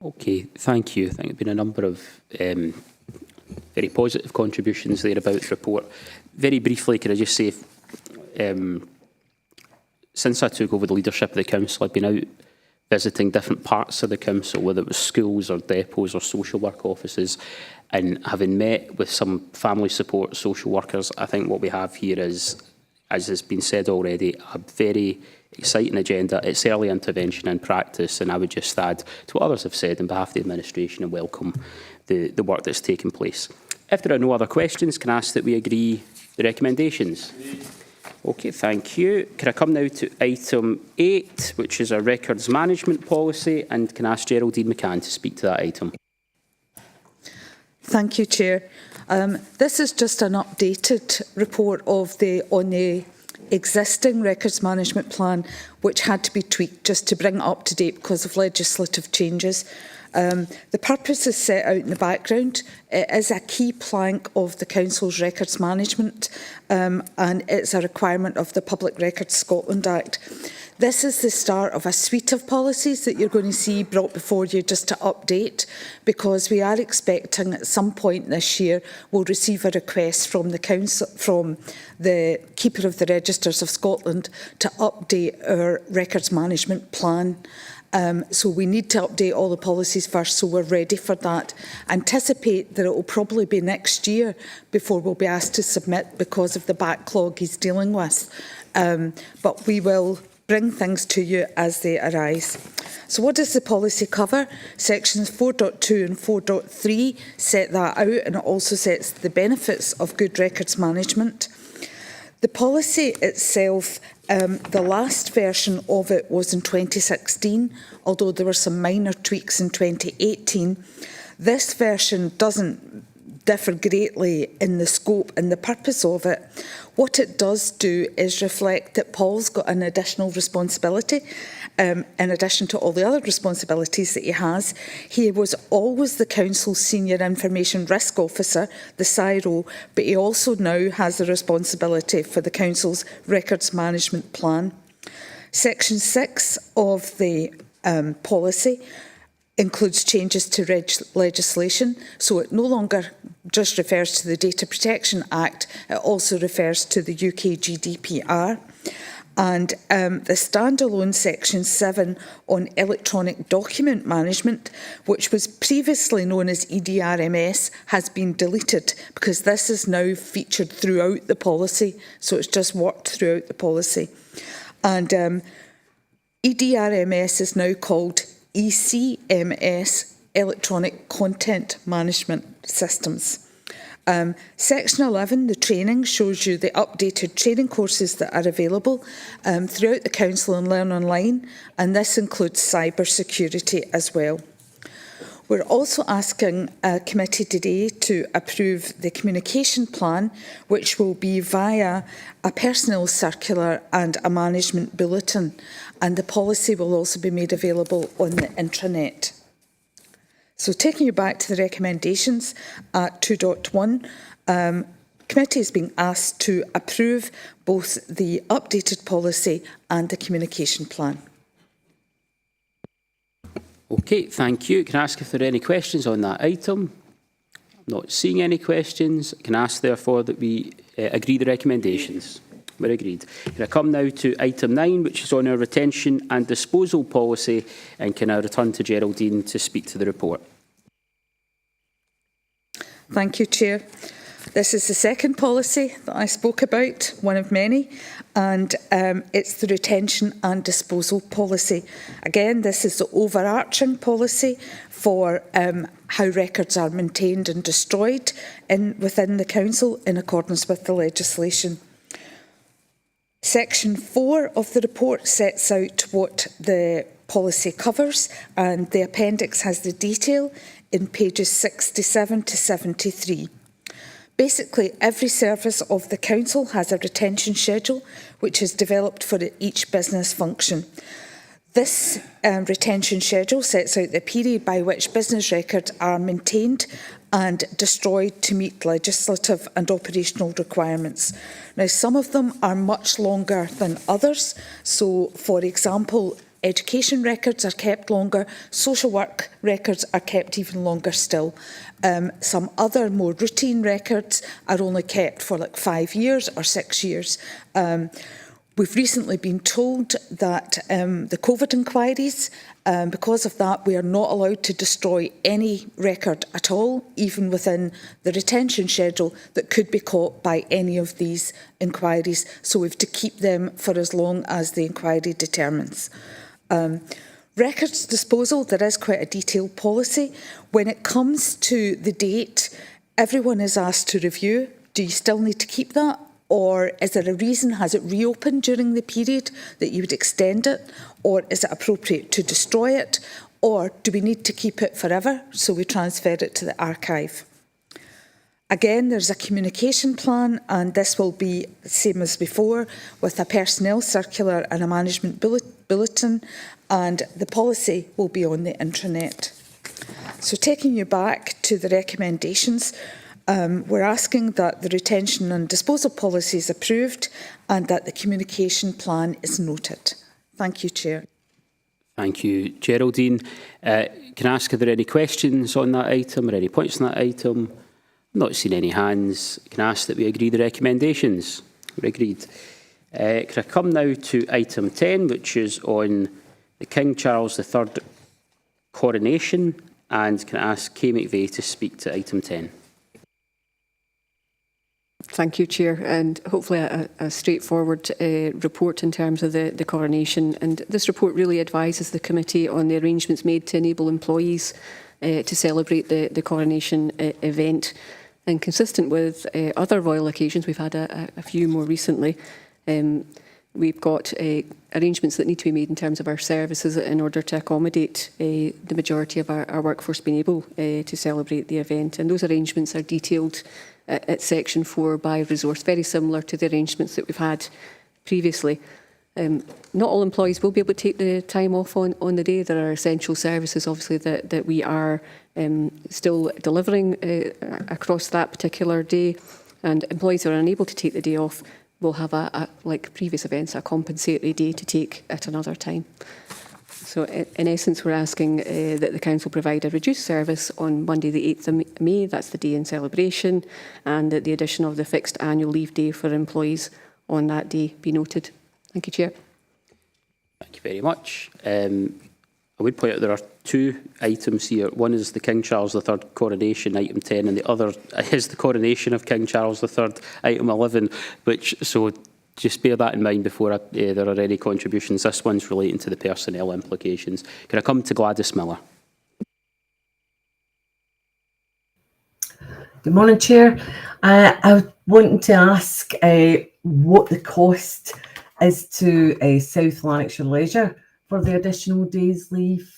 Okay, thank you. I think there have been a number of very positive contributions there about the report. Very briefly, can I just say, since I took over the leadership of the council, I've been out visiting different parts of the council, whether it was schools or depots or social work offices, and having met with some family support social workers, I think what we have here is, as has been said already, a very exciting agenda. It's early intervention in practice, and I would just add to what others have said on behalf of the administration and welcome the work that's taken place. If there are no other questions, can I ask that we agree the recommendations? Okay, thank you. Can I come now to item 8, which is our records management policy, and can I ask Geraldine McCann to speak to that item? Thank you, Chair. This is just an updated report on the existing records management plan, which had to be tweaked just to bring it up to date because of legislative changes. The purpose is set out in the background. It is a key plank of the Council's records management and it's a requirement of the Public Records Scotland Act. This is the start of a suite of policies that you're going to see brought before you just to update, because we are expecting at some point this year we'll receive a request from the Council, from the Keeper of the Registers of Scotland, to update our records management plan. So we need to update all the policies first, so we're ready for that. Anticipate that it will probably be next year before we'll be asked to submit because of the backlog he's dealing with. But we will bring things to you as they arise. So what does the policy cover? Sections 4.2 and 4.3 set that out, and it also sets the benefits of good records management. The policy itself, the last version of it was in 2016, although there were some minor tweaks in 2018. This version doesn't differ greatly in the scope and the purpose of it. What it does do is reflect that Paul's got an additional responsibility in addition to all the other responsibilities that he has. He was always the Council's Senior Information Risk Officer, the SIRO, but he also now has the responsibility for the Council's Records Management Plan. Section 6 of the policy includes changes to legislation, so it no longer just refers to the Data Protection Act, it also refers to the UK GDPR. And the standalone Section 7 on electronic document management, which was previously known as EDRMS, has been deleted because this is now featured throughout the policy, so it's just worked throughout the policy. And EDRMS is now called ECMS, Electronic Content Management Systems. Section 11, the training, shows you the updated training courses that are available throughout the Council and Learn Online, and this includes cyber security as well. We're also asking a committee today to approve the communication plan, which will be via a personnel circular and a management bulletin, and the policy will also be made available on the intranet. So taking you back to the recommendations at 2.1, committee is being asked to approve both the updated policy and the communication plan. Okay, thank you. Can I ask if there are any questions on that item? Not seeing any questions. Can I ask, therefore, that we agree the recommendations? We're agreed. Can I come now to item 9, which is on our retention and disposal policy, and can I return to Geraldine to speak to the report? Thank you, Chair. This is the second policy that I spoke about, one of many, and it's the retention and disposal policy. Again, this is the overarching policy for how records are maintained and destroyed within the Council in accordance with the legislation. Section 4 of the report sets out what the policy covers, and the appendix has the detail in pages 67 to 73. Basically, every service of the Council has a retention schedule which is developed for each business function. This retention schedule sets out the period by which business records are maintained and destroyed to meet legislative and operational requirements. Now, some of them are much longer than others. So, for example, education records are kept longer, social work records are kept even longer still. Some other more routine records are only kept for like 5 years or 6 years. We've recently been told that the COVID inquiries, because of that, we are not allowed to destroy any record at all, even within the retention schedule that could be caught by any of these inquiries. So we have to keep them for as long as the inquiry determines. Records disposal, there is quite a detailed policy. When it comes to the date, everyone is asked to review. Do you still need to keep that? Or is there a reason, has it reopened during the period that you would extend it? Or is it appropriate to destroy it? Or do we need to keep it forever? So we transfer it to the archive. Again, there's a communication plan, and this will be the same as before, with a personnel circular and a management bulletin, and the policy will be on the intranet. So taking you back to the recommendations, we're asking that the retention and disposal policy is approved and that the communication plan is noted. Thank you, Chair. Thank you, Geraldine. Can I ask, are there any questions on that item or any points on that item? Not seen any hands. Can I ask that we agree the recommendations? We're agreed. Can I come now to item 10, which is on the King Charles III coronation, and can I ask Kay McVeigh to speak to item 10? Thank you, Chair, and hopefully a straightforward report in terms of the coronation. And this report really advises the committee on the arrangements made to enable employees to celebrate the coronation event. And consistent with other royal occasions, we've had a few more recently, we've got arrangements that need to be made in terms of our services in order to accommodate the majority of our workforce being able to celebrate the event. And those arrangements are detailed at section 4 by resource, very similar to the arrangements that we've had previously. Not all employees will be able to take the time off on the day. There are essential services, obviously, that we are still delivering across that particular day. And employees who are unable to take the day off will have, like previous events, a compensatory day to take at another time. So in essence, we're asking that the Council provide a reduced service on Monday the 8th of May, that's the day in celebration, and that the addition of the fixed annual leave day for employees on that day be noted. Thank you, Chair. Thank you very much. I would point out there are two items here. One is the King Charles III coronation, item 10, and the other is the coronation of King Charles III, item 11, so just bear that in mind before there are any contributions. This one's relating to the personnel implications. Can I come to Gladys Miller? Good morning, Chair. I want to ask what the cost is to South Lanarkshire Leisure for the additional days leave.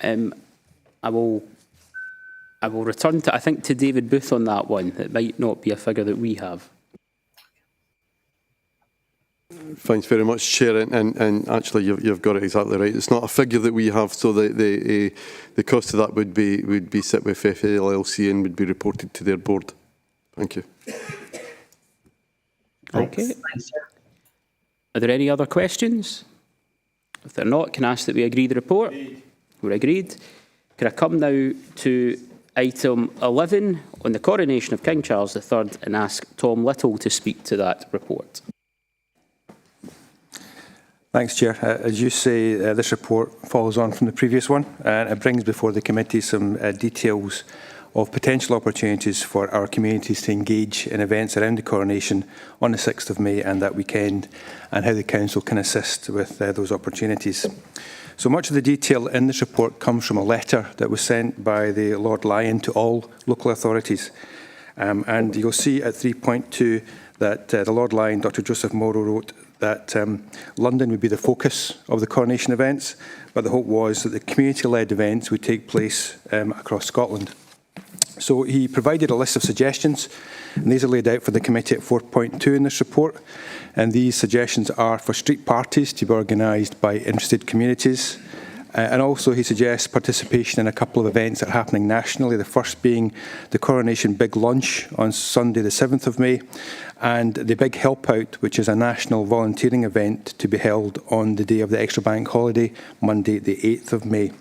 I will return to, I think, to David Booth on that one. It might not be a figure that we have. Thanks very much, Chair, and actually you've got it exactly right. It's not a figure that we have, so the cost of that would be set with FLLC and would be reported to their board. Thank you. Okay. Are there any other questions? If they're not, can I ask that we agree the report? We're agreed. Can I come now to item 11 on the coronation of King Charles III and ask Tom Little to speak to that report? Thanks, Chair. As you say, this report follows on from the previous one, and it brings before the committee some details of potential opportunities for our communities to engage in events around the coronation on the 6th of May and that weekend, and how the Council can assist with those opportunities. So much of the detail in this report comes from a letter that was sent by the Lord Lyon to all local authorities. And you'll see at 3.2 that the Lord Lyon, Dr Joseph Morrow, wrote that London would be the focus of the coronation events, but the hope was that the community-led events would take place across Scotland. So he provided a list of suggestions, and these are laid out for the committee at 4.2 in this report. And these suggestions are for street parties to be organised by interested communities, And also he suggests participation in a couple of events that are happening nationally, the first being the Coronation Big Lunch on Sunday the 7th of May, and the Big Help Out, which is a national volunteering event to be held on the day of the extra bank holiday, Monday the 8th of May.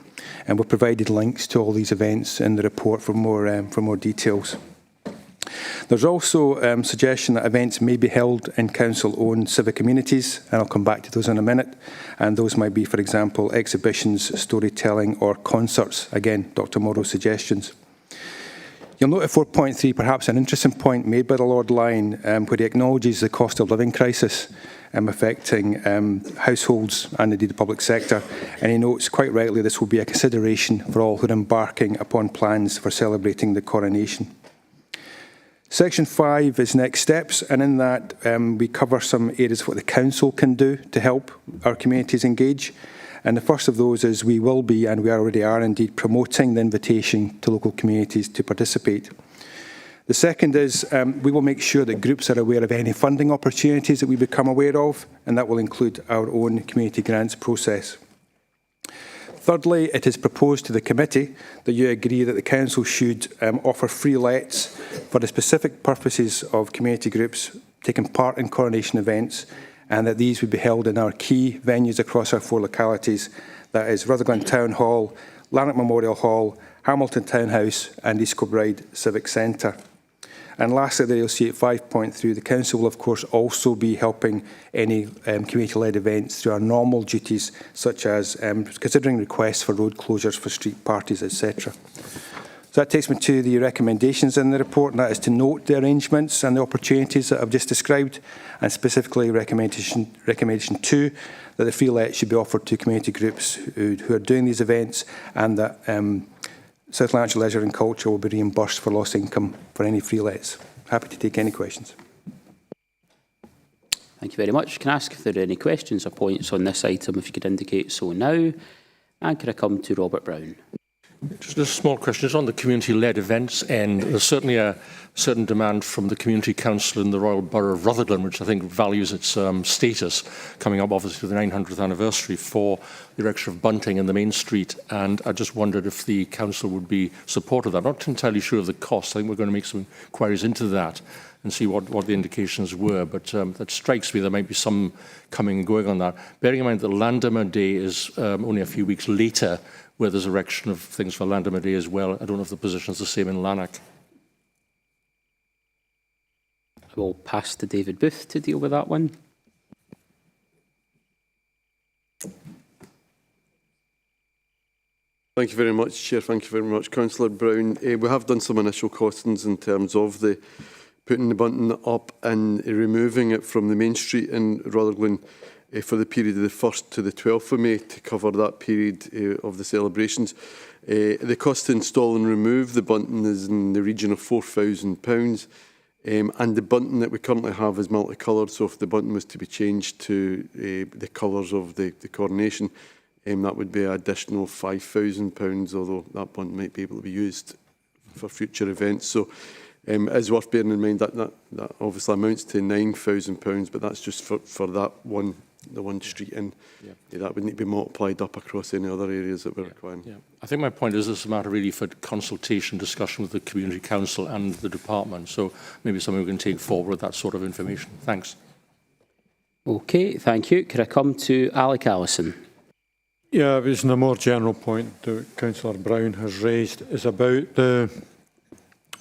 And we've provided links to all these events in the report for more details. There's also suggestion that events may be held in council-owned civic communities, and I'll come back to those in a minute. And those might be, for example, exhibitions, storytelling or concerts. Again, Dr Morrow's suggestions. You'll note at 4.3 perhaps an interesting point made by the Lord Lyon, where he acknowledges the cost of living crisis affecting households and indeed the public sector. And he notes quite rightly this will be a consideration for all who are embarking upon plans for celebrating the coronation. Section 5 is next steps, and in that we cover some areas of what the council can do to help our communities engage. And the first of those is we will be, and we already are indeed, promoting the invitation to local communities to participate. The second is we will make sure that groups are aware of any funding opportunities that we become aware of, and that will include our own community grants process. Thirdly, it is proposed to the committee that you agree that the council should offer free lets for the specific purposes of community groups taking part in coronation events, and that these would be held in our key venues across our 4 localities, that is Rutherglen Town Hall, Lanark Memorial Hall, Hamilton Townhouse and East Kilbride Civic Centre. And lastly, there you'll see at 5.3, the council will of course also be helping any community-led events through our normal duties, such as considering requests for road closures for street parties, etc. So that takes me to the recommendations in the report, and that is to note the arrangements and the opportunities that I've just described, and specifically recommendation 2, that the free let should be offered to community groups who are doing these events, and that South Lanarkshire Leisure and Culture will be reimbursed for lost income for any free lets. Happy to take any questions. Thank you very much. Can I ask if there are any questions or points on this item, if you could indicate so now? And can I come to Robert Brown? Just a small question. It's on the community-led events, and there's certainly a certain demand from the Community Council in the Royal Borough of Rutherglen, which I think values its status, coming up obviously the 900th anniversary, for the erection of bunting in the main street. And I just wondered if the council would be supportive of that. I'm not entirely sure of the cost. I think we're going to make some inquiries into that and see what the indications were. But that strikes me there might be some coming and going on that. Bearing in mind that Llandermer Day is only a few weeks later, where there's erection of things for Llandermer Day as well. I don't know if the position is the same in Lanark. I will pass to David Booth to deal with that one. Thank you very much, Chair. Thank you very much, Councillor Brown. We have done some initial costings in terms of the putting the bunting up and removing it from the main street in Rutherglen for the period of the 1st to the 12th of May to cover that period of the celebrations. The cost to install and remove the bunting is in the region of £4,000. And the bunting that we currently have is multicoloured, so if the bunting was to be changed to the colours of the coronation, that would be an additional £5,000, although that bunting might be able to be used for future events. So it is worth bearing in mind that obviously amounts to £9,000, but that's just for that one, the one street in. Yeah. That would need to be multiplied up across any other areas that we're requiring. Yeah. I think my point is this is a matter really for consultation, discussion with the Community Council and the department. So maybe something we can take forward, that sort of information. Thanks. Okay, thank you. Could I come to Alec Allison? Yeah, it was in a more general point that Councillor Brown has raised. Is about the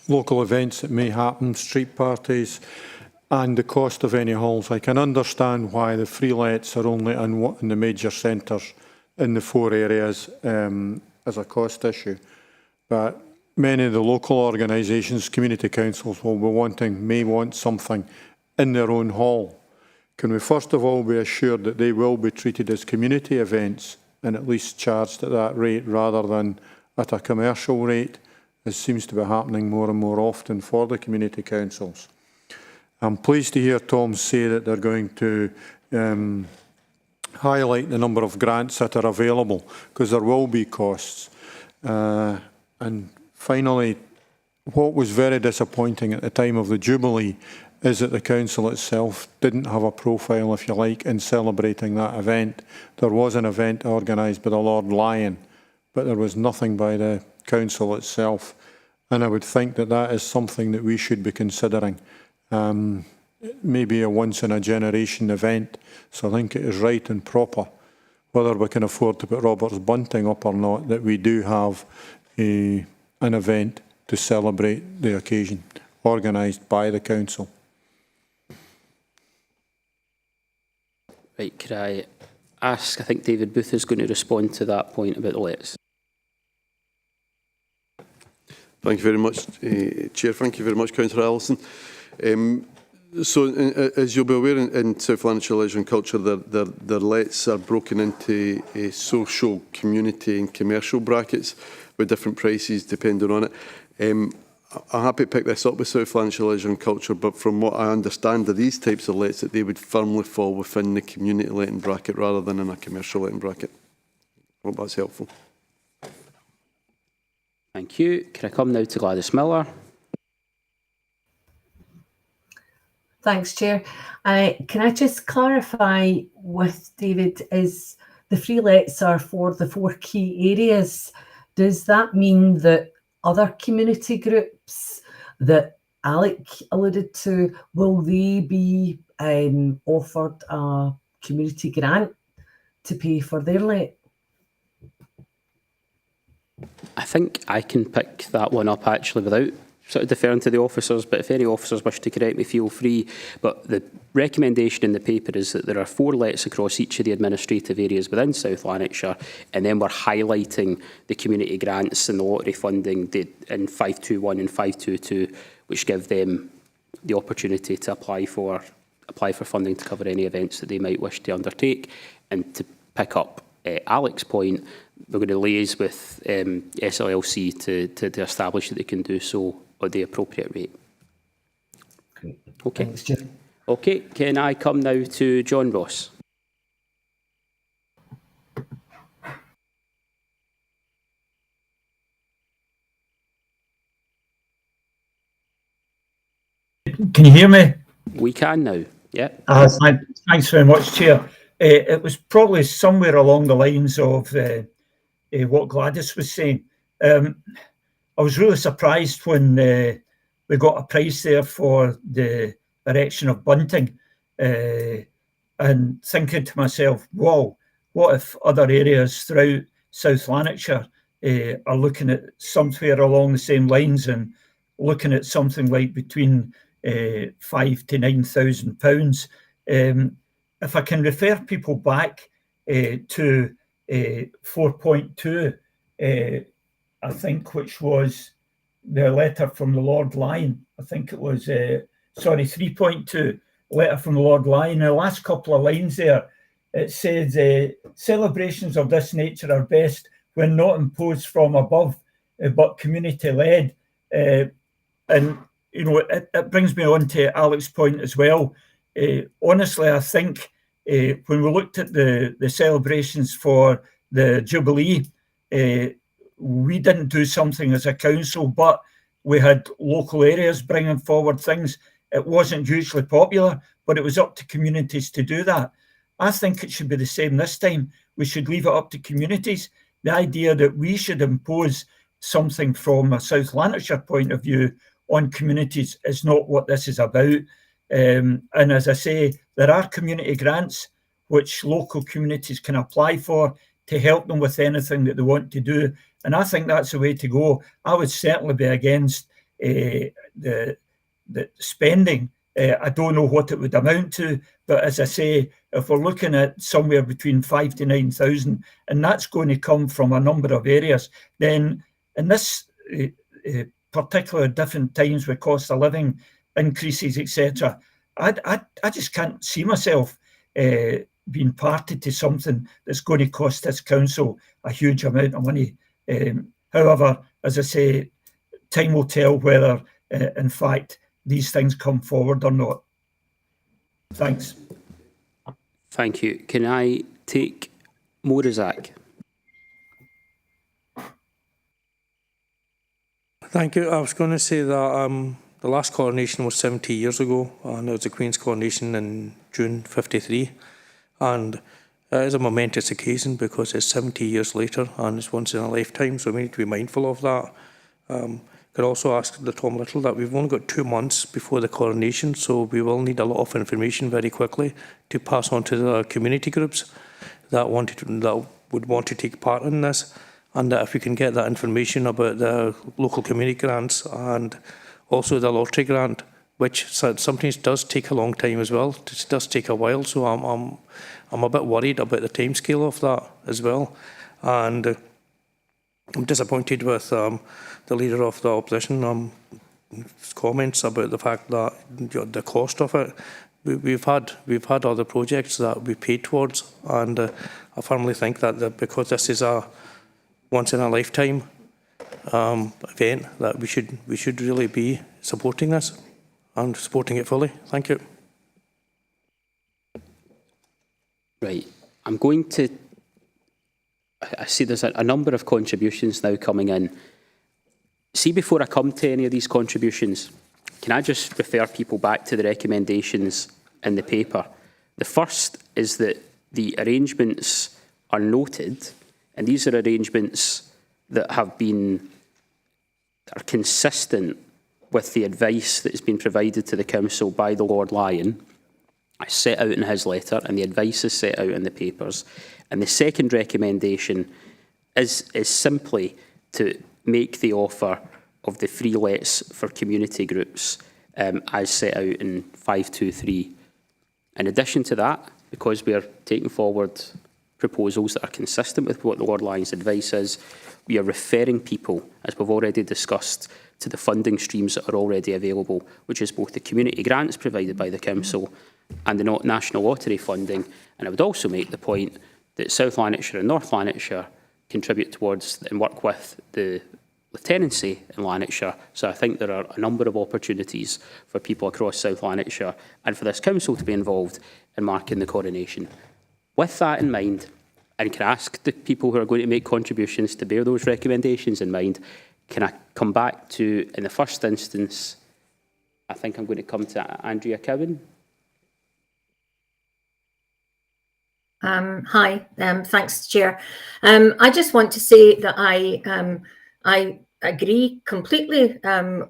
local events that may happen, street parties, and the cost of any halls. I can understand why the free lets are only in the major centres in the 4 areas as a cost issue. But many of the local organisations, community councils may want something in their own hall. Can we first of all be assured that they will be treated as community events and at least charged at that rate rather than at a commercial rate, as seems to be happening more and more often for the community councils? I'm pleased to hear Tom say that they're going to highlight the number of grants that are available, because there will be costs. And finally, what was very disappointing at the time of the Jubilee is that the council itself didn't have a profile, if you like, in celebrating that event. There was an event organised by the Lord Lion, but there was nothing by the council itself. And I would think that that is something that we should be considering. Maybe a once-in-a-generation event. So I think it is right and proper, whether we can afford to put Robert's Bunting up or not, that we do have an event to celebrate the occasion, organised by the council. Right, could I ask, I think David Booth is going to respond to that point about the letters. Thank you very much, Chair. Thank you very much, Councillor Allison. As you'll be aware, in South Lanarkshire Leisure and Culture, their lets are broken into social, community and commercial brackets with different prices depending on it. I'm happy to pick this up with South Lanarkshire Leisure and Culture, but from what I understand of these types of lets, that they would firmly fall within the community letting bracket rather than in a commercial letting bracket. I hope that's helpful. Thank you. Can I come now to Gladys Miller? Thanks, Chair. Can I just clarify with David, is the free lets are for the 4 key areas? Does that mean that other community groups that Alec alluded to, will they be offered a community grant to pay for their let? I think I can pick that one up actually without sort of deferring to the officers, but if any officers wish to correct me, feel free. But the recommendation in the paper is that there are 4 lets across each of the administrative areas within South Lanarkshire, and then we're highlighting the community grants and the lottery funding in 521 and 522, which give them the opportunity to apply for funding to cover any events that they might wish to undertake. And to pick up Alec's point, we're going to liaise with SLLC to establish that they can do so at the appropriate rate. Great. Okay. Thanks, Chair. Okay, can I come now to John Ross? Can you hear me? We can now, yeah. Thanks very much, Chair. It was probably somewhere along the lines of what Gladys was saying. I was really surprised when we got a price there for the erection of bunting, and thinking to myself, wow, what if other areas throughout South Lanarkshire are looking at somewhere along the same lines and looking at something like between £5,000 to £9,000. If I can refer people back to 4.2, I think, which was the letter from the Lord Lion. I think it was, 3.2, letter from the Lord Lion. The last couple of lines there, it says, celebrations of this nature are best when not imposed from above, but community-led. And, you know, it brings me on to Alec's point as well. Honestly, I think when we looked at the celebrations for the Jubilee, we didn't do something as a council, but we had local areas bringing forward things. It wasn't hugely popular, but it was up to communities to do that. I think it should be the same this time. We should leave it up to communities. The idea that we should impose something from a South Lanarkshire point of view on communities is not what this is about. And as I say, there are community grants which local communities can apply for to help them with anything that they want to do. And I think that's the way to go. I would certainly be against the spending. I don't know what it would amount to, but as I say, if we're looking at somewhere between 5,000 to 9,000, and that's going to come from a number of areas, then in this particular different times with cost of living increases, etc., I just can't see myself being party to something that's going to cost this council a huge amount of money. However, as I say, time will tell whether, in fact, these things come forward or not. Thanks. Thank you. Can I take Morazak? Thank you. I was going to say that The last coronation was 70 years ago, and it was the Queen's coronation in June 53. And it is a momentous occasion because it's 70 years later and it's once in a lifetime, so we need to be mindful of that. Could also ask the Tom Little that we've only got 2 months before the coronation, so we will need a lot of information very quickly to pass on to the community groups that would want to take part in this, and that if we can get that information about the local community grants and also the lottery grant, which sometimes does take a long time as well. It does take a while, so I'm a bit worried about the timescale of that as well, and I'm disappointed with the Leader of the Opposition comments about the fact that the cost of it. We've had other projects that we paid towards, and I firmly think that because this is a once in a lifetime event, that we should really be supporting this and supporting it fully. Thank you. Right, I'm going to. I see there's a number of contributions now coming in. See, before I come to any of these contributions, can I just refer people back to the recommendations in the paper? The first is that the arrangements are noted, and these are arrangements that are consistent with the advice that has been provided to the Council by the Lord Lyon, set out in his letter, and the advice is set out in the papers. And the second recommendation is simply to make the offer of the free lets for community groups as set out in 523. In addition to that, because we are taking forward proposals that are consistent with what the Lord Lyon's advice is, we are referring people, as we've already discussed, to the funding streams that are already available, which is both the community grants provided by the Council and the National Lottery funding. And I would also make the point that South Lanarkshire and North Lanarkshire contribute towards and work with the lieutenancy in Lanarkshire. So I think there are a number of opportunities for people across South Lanarkshire and for this Council to be involved in marking the coronation. With that in mind, and can I ask the people who are going to make contributions to bear those recommendations in mind, can I come back to, in the first instance, I think I'm going to come to Andrea Cowan. Hi, thanks, Chair. I just want to say that I agree completely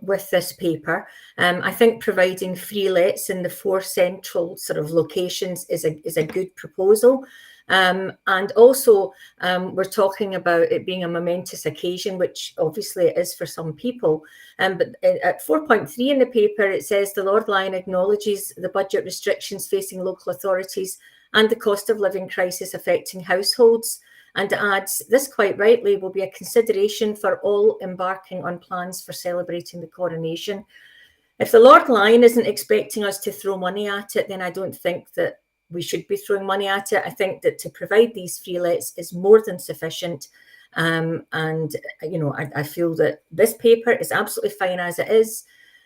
with this paper. I think providing free lets in the 4 central sort of locations is a good proposal. And also, we're talking about it being a momentous occasion, which obviously it is for some people. But at 4.3 in the paper, it says the Lord Lyon acknowledges the budget restrictions facing local authorities and the cost of living crisis affecting households, and adds, this quite rightly will be a consideration for all embarking on plans for celebrating the coronation. If the Lord Lyon isn't expecting us to throw money at it, then I don't think that we should be throwing money at it. I think that to provide these free lets is more than sufficient. And, you know, I feel that this paper is absolutely fine as it is.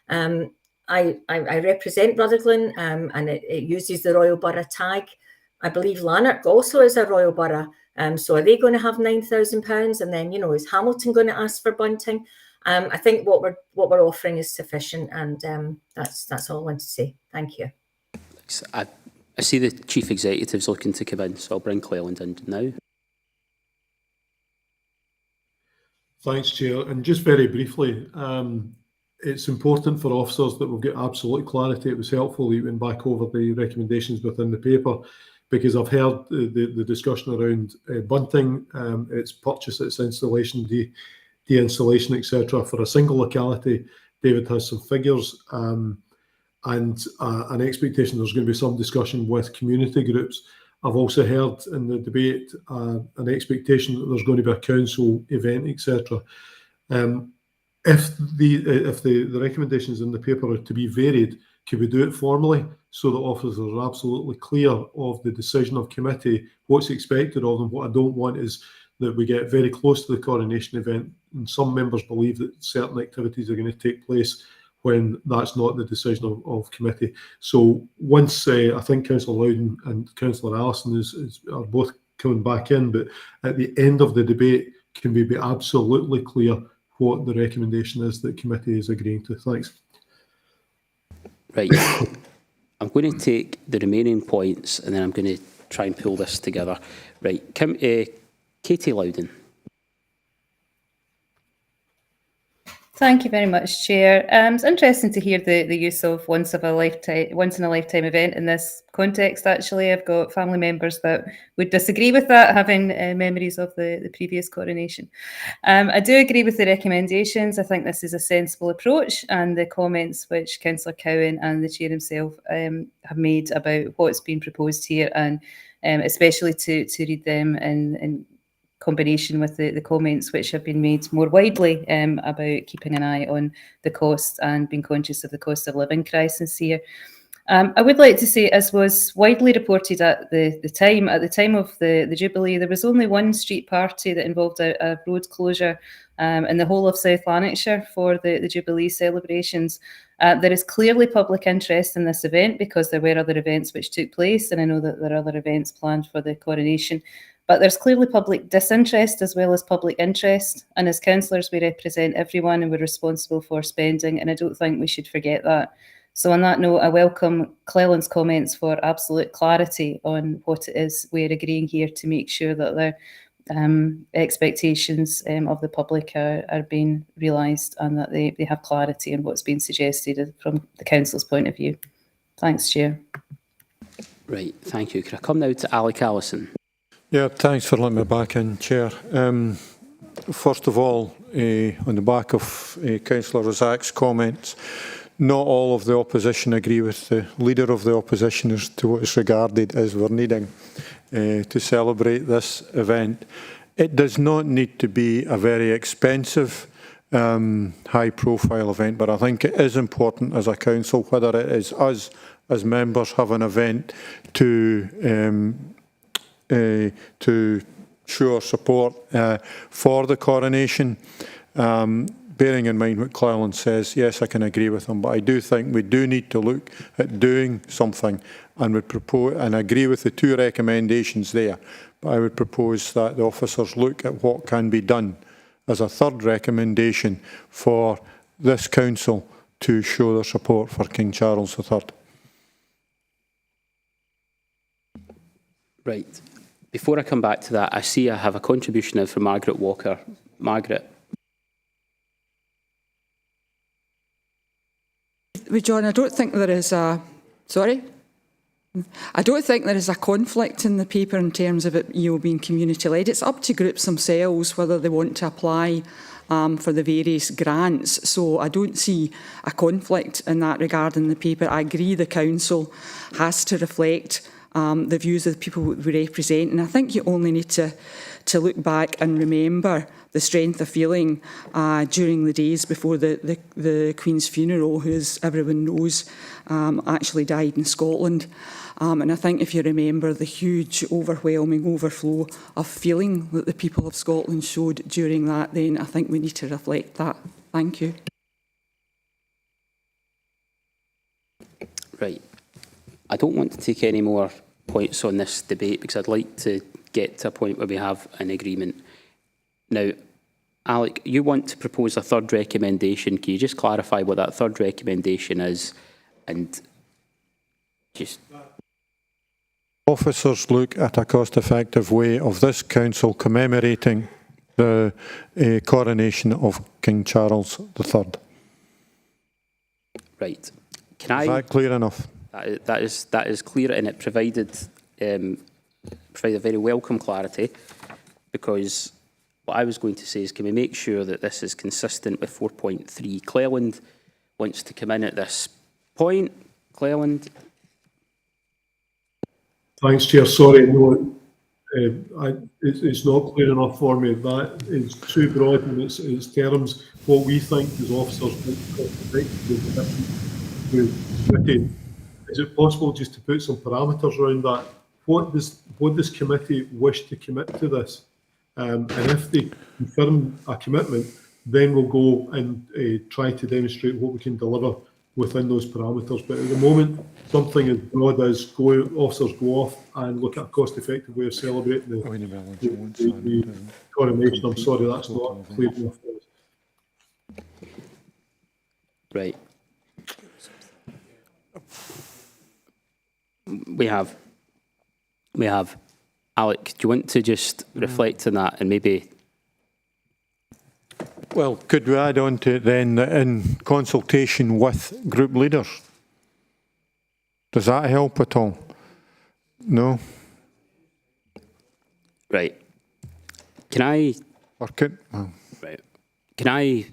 I represent Rutherglen, and it uses the Royal Borough tag. I believe Lanark also is a Royal Borough. So are they going to have £9,000? And then, you know, is Hamilton going to ask for bunting? I think what we're offering is sufficient, and that's all I want to say. Thank you. I see the Chief Executive's looking to come in, so I'll bring Cleland in now. Thanks, Chair. And just very briefly, it's important for officers that we've got absolute clarity. It was helpful that you went back over the recommendations within the paper, because I've heard the discussion around bunting, its purchase, its installation, de-installation, etc. For a single locality. David has some figures and an expectation there's going to be some discussion with community groups. I've also heard in the debate an expectation that there's going to be a council event, etc. If the recommendations in the paper are to be varied, could we do it formally so that officers are absolutely clear of the decision of committee, what's expected of them? What I don't want is that we get very close to the coronation event and some members believe that certain activities are going to take place when that's not the decision of committee. So once I think Councillor Loudon and Councillor Allison are both coming back in, but at the end of the debate, can we be absolutely clear what the recommendation is that committee is agreeing to? Thanks. Right. I'm going to take the remaining points and then I'm going to try and pull this together. Right. Katie Loudon. Thank you very much, Chair. It's interesting to hear the use of once in a lifetime event in this context. Actually, I've got family members that would disagree with that, having memories of the previous coronation. I do agree with the recommendations. I think this is a sensible approach, and the comments which Councillor Cowan and the Chair himself have made about what's been proposed here, and especially to read them in combination with the comments which have been made more widely about keeping an eye on the cost and being conscious of the cost of living crisis here. I would like to say, as was widely reported at the time of the Jubilee, there was only one street party that involved a road closure in the whole of South Lanarkshire for the Jubilee celebrations. There is clearly public interest in this event because there were other events which took place, and I know that there are other events planned for the coronation. But there's clearly public disinterest as well as public interest. And as councillors, we represent everyone and we're responsible for spending. And I don't think we should forget that. So on that note, I welcome Cleland's comments for absolute clarity on what it is we're agreeing here to make sure that the expectations of the public are being realised and that they have clarity on what's being suggested from the council's point of view. Thanks, Chair. Right, thank you. Can I come now to Alec Allison? Yeah, thanks for letting me back in, Chair. First of all, on the back of Councillor Razak's comments, not all of the opposition agree with the leader of the opposition as to what is regarded as we're needing to celebrate this event. It does not need to be a very expensive, high-profile event, but I think it is important as a council, whether it is us as members have an event to show support for the coronation. Bearing in mind what Cleland says, yes, I can agree with him, but I do think we do need to look at doing something, and would propose, and agree with the two recommendations there, but I would propose that the officers look at what can be done as a third recommendation for this council to show their support for King Charles III. Right. Before I come back to that, I see I have a contribution now from Margaret Walker. Margaret. John, I don't think there is a... Sorry? I don't think there is a conflict in the paper in terms of it being community-led. It's up to groups themselves whether they want to apply for the various grants. So I don't see a conflict in that regard in the paper. I agree the council has to reflect the views of the people we represent. And I think you only need to look back and remember the strength of feeling during the days before the Queen's funeral, who, as everyone knows, actually died in Scotland. And I think if you remember the huge, overwhelming overflow of feeling that the people of Scotland showed during that, then I think we need to reflect that. Thank you. Right. I don't want to take any more points on this debate because I'd like to get to a point where we have an agreement. Now, Alec, you want to propose a third recommendation. Can you just clarify what that third recommendation is and just... Officers look at a cost-effective way of this council commemorating the coronation of King Charles III. Right. Is that clear enough? That is clear, and it provided very welcome clarity, because what I was going to say is, can we make sure that this is consistent with 4.3? Cleland wants to come in at this point. Cleland. Thanks, Chair. Sorry, no, it's not clear enough for me. That is too broad in its terms. What we think as officers is it possible just to put some parameters around that? What does committee wish to commit to this? And if they confirm a commitment, then we'll go and try to demonstrate what we can deliver within those parameters. But at the moment, something as broad as officers go off and look at a cost-effective way of celebrating the coronation. I'm sorry, that's not clear enough. Right. We have. Alec, do you want to just reflect on that and maybe... Well, could we add on to it then that in consultation with group leaders? Does that help at all? No? Right. Can I... Or could... Oh. Right. Can I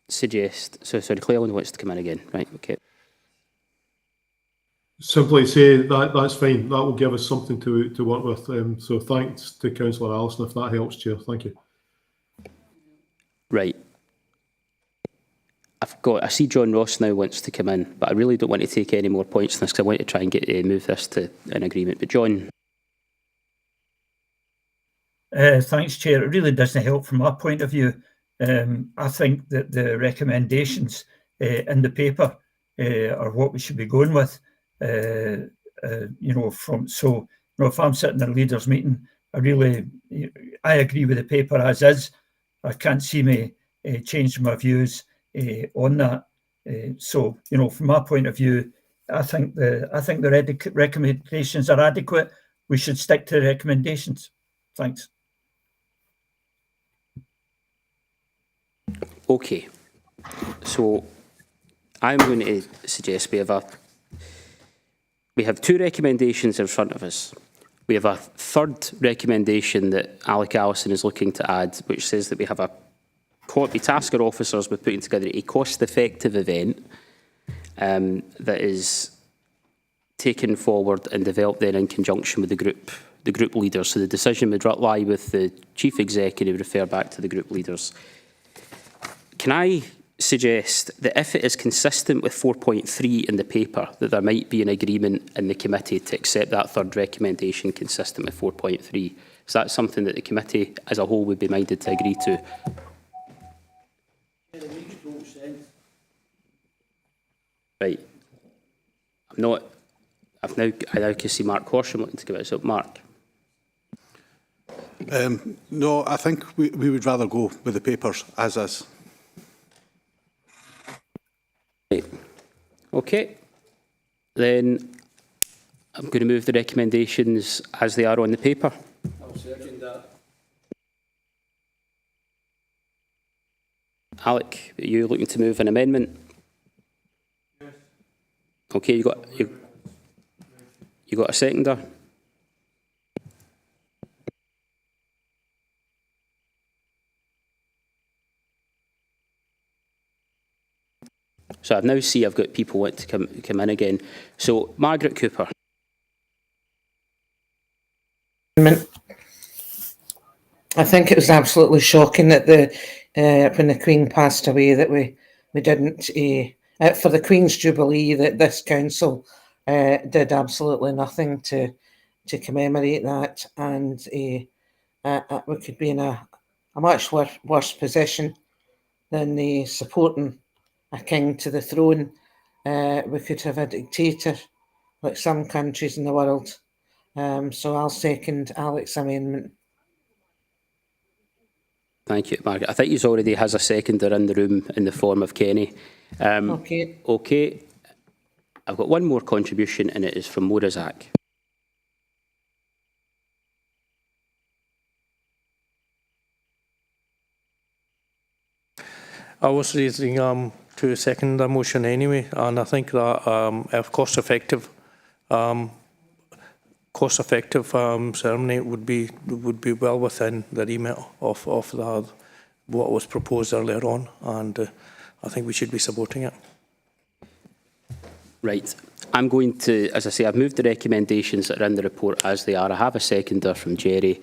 suggest... So, sorry, Cleland wants to come in again. Right, okay. Simply say that's fine. That will give us something to work with. So thanks to Councillor Allison if that helps, Chair. Thank you. Right. I see John Ross now wants to come in, but I really don't want to take any more points on this because I want to try and move this to an agreement. But John. Thanks, Chair. It really doesn't help from my point of view. I think that the recommendations in the paper are what we should be going with. If I'm sitting in a leaders meeting, I agree with the paper as is. I can't see me changing my views on that. From my point of view, I think the recommendations are adequate. We should stick to the recommendations. Thanks. Okay. So I'm going to suggest we have two recommendations in front of us. We have a third recommendation that Alec Allison is looking to add, which says that we have we task our officers with putting together a cost-effective event that is taken forward and developed then in conjunction with the group leaders. So the decision would lie with the Chief Executive, refer back to the group leaders. Can I suggest that if it is consistent with 4.3 in the paper, that there might be an agreement in the committee to accept that third recommendation consistent with 4.3? Is that something that the committee as a whole would be minded to agree to? Right. I now can see Mark Horsham looking to give it. So, Mark. No, I think we would rather go with the papers as is. Right. Okay. Then I'm going to move the recommendations as they are on the paper. I'll second that. Alec, are you looking to move an amendment? Yes. Okay, you got a seconder? So I now see I've got people want to come in again. So Margaret Cooper. I think it was absolutely shocking that when the Queen passed away that we didn't for the Queen's Jubilee that this council did absolutely nothing to commemorate that, and we could be in a much worse position than supporting a king to the throne. We could have a dictator like some countries in the world. So I'll second Alec's amendment. Thank you, Margaret. I think he's already has a seconder in the room in the form of Kenny. Okay. Okay. I've got one more contribution and it is from Morazak. I was raising to second the motion anyway, and I think that if cost-effective ceremony would be well within the remit of what was proposed earlier on, and I think we should be supporting it. Right. I'm going to, as I say, I've moved the recommendations that are in the report as they are. I have a seconder from Jerry,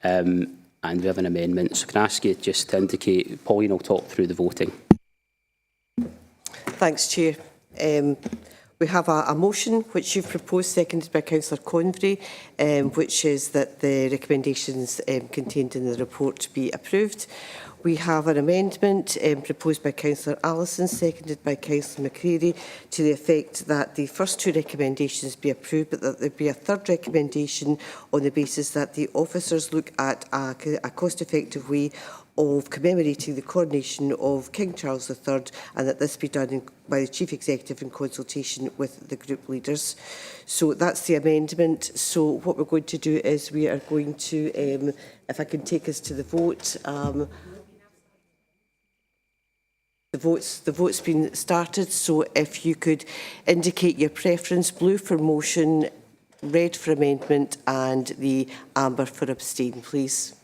and we have an amendment. So can I ask you just to indicate, Pauline will talk through the voting. Thanks, Chair. We have a motion which you've proposed, seconded by Councillor Convery, which is that the recommendations contained in the report be approved. we have an amendment proposed by Councillor Allison, seconded by Councillor McCreary, to the effect that the first two recommendations be approved, but that there be a third recommendation on the basis that the officers look at a cost-effective way of commemorating the coronation of King Charles III, and that this be done by the Chief Executive in consultation with the group leaders. So that's the amendment. So what we're going to do is we are going to, if I can take us to the vote, the vote's been started. So if you could indicate your preference: blue for motion, red for amendment, and the amber for abstain, please.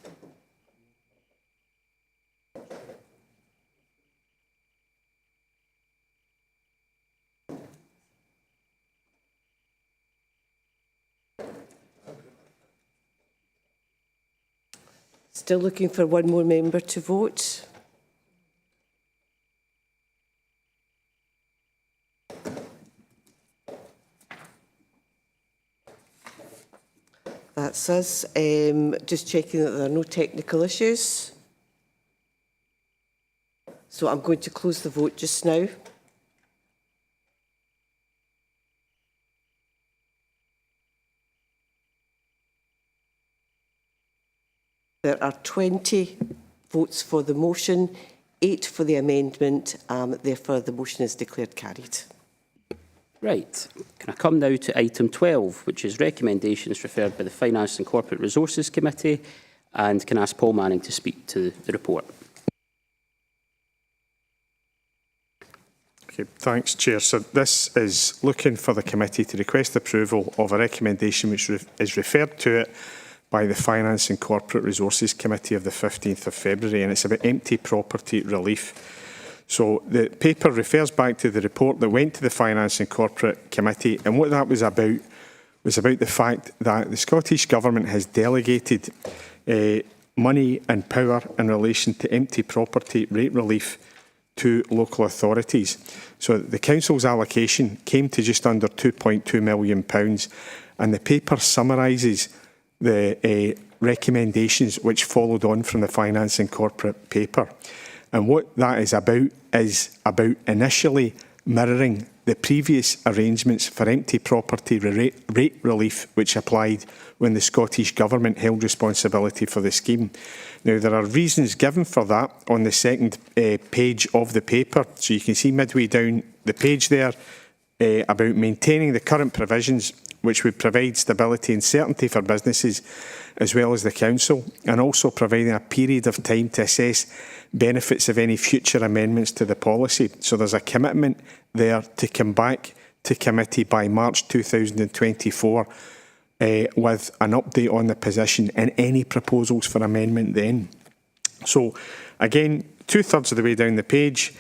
Still looking for one more member to vote. That's us. Just checking that there are no technical issues. So I'm going to close the vote just now. There are 20 votes for the motion, 8 for the amendment. Therefore, the motion is declared carried. Right. Can I come now to item 12, which is recommendations referred by the Finance and Corporate Resources Committee, and can I ask Paul Manning to speak to the report? Okay, thanks, Chair. So this is looking for the committee to request approval of a recommendation which is referred to it by the Finance and Corporate Resources Committee of the 15th of February, and it's about empty property relief. So the paper refers back to the report that went to the Finance and Corporate Committee, and what that was about the fact that the Scottish Government has delegated money and power in relation to empty property rate relief to local authorities. So the Council's allocation came to just under £2.2 million, and the paper summaриses the recommendations which followed on from the Finance and Corporate paper. And what that is about initially mirroring the previous arrangements for empty property rate relief which applied when the Scottish Government held responsibility for the scheme. Now, there are reasons given for that on the second page of the paper. So you can see midway down the page there about maintaining the current provisions which would provide stability and certainty for businesses as well as the council, and also providing a period of time to assess benefits of any future amendments to the policy. So there's a commitment there to come back to committee by March 2024 with an update on the position and any proposals for amendment then. So again, 2/3 of the way down the page,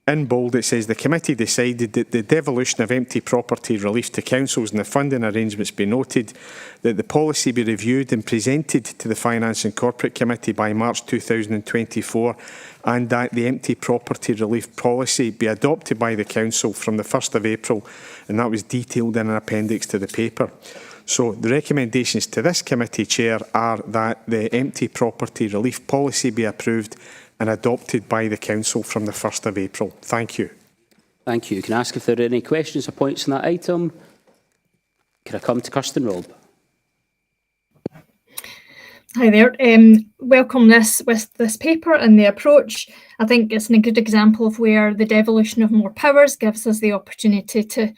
in bold, it says the committee decided that the devolution of empty property relief to councils and the funding arrangements be noted, that the policy be reviewed and presented to the Finance and Corporate Committee by March 2024, and that the empty property relief policy be adopted by the council from the 1st of April, and that was detailed in an appendix to the paper. So the recommendations to this committee, Chair, are that the empty property relief policy be approved and adopted by the Council from the 1st of April. Thank you. Thank you. Can I ask if there are any questions or points on that item? Can I come to Kirsten Robb? Hi there. Welcome with this paper and the approach. I think it's a good example of where the devolution of more powers gives us the opportunity to,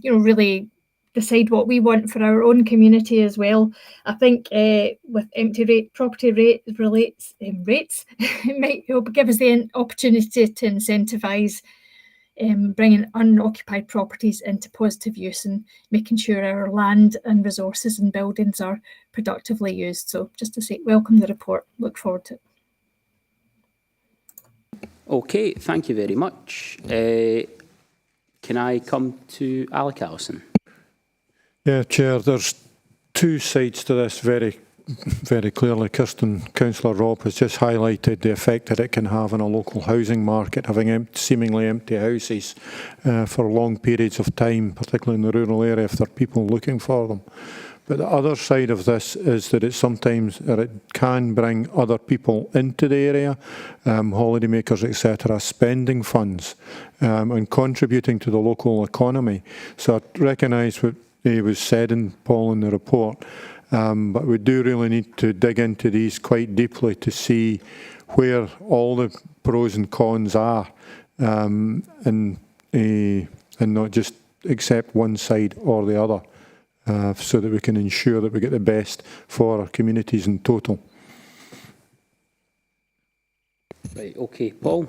really decide what we want for our own community as well. I think with empty property rates, it might give us the opportunity to incentivise bringing unoccupied properties into positive use and making sure our land and resources and buildings are productively used. So just to say, welcome the report, look forward to it. Okay, thank you very much. Can I come to Alec Allison? Yeah, Chair, there's two sides to this very clearly. Councillor Robb has just highlighted the effect that it can have on a local housing market, having seemingly empty houses for long periods of time, particularly in the rural area if there are people looking for them. But the other side of this is that it sometimes, or it can bring other people into the area, holidaymakers, etc., spending funds and contributing to the local economy. So I recognise what was said in Paul in the report, but we do really need to dig into these quite deeply to see where all the pros and cons are, and not just accept one side or the other. So that we can ensure that we get the best for our communities in total. Right, okay, Paul.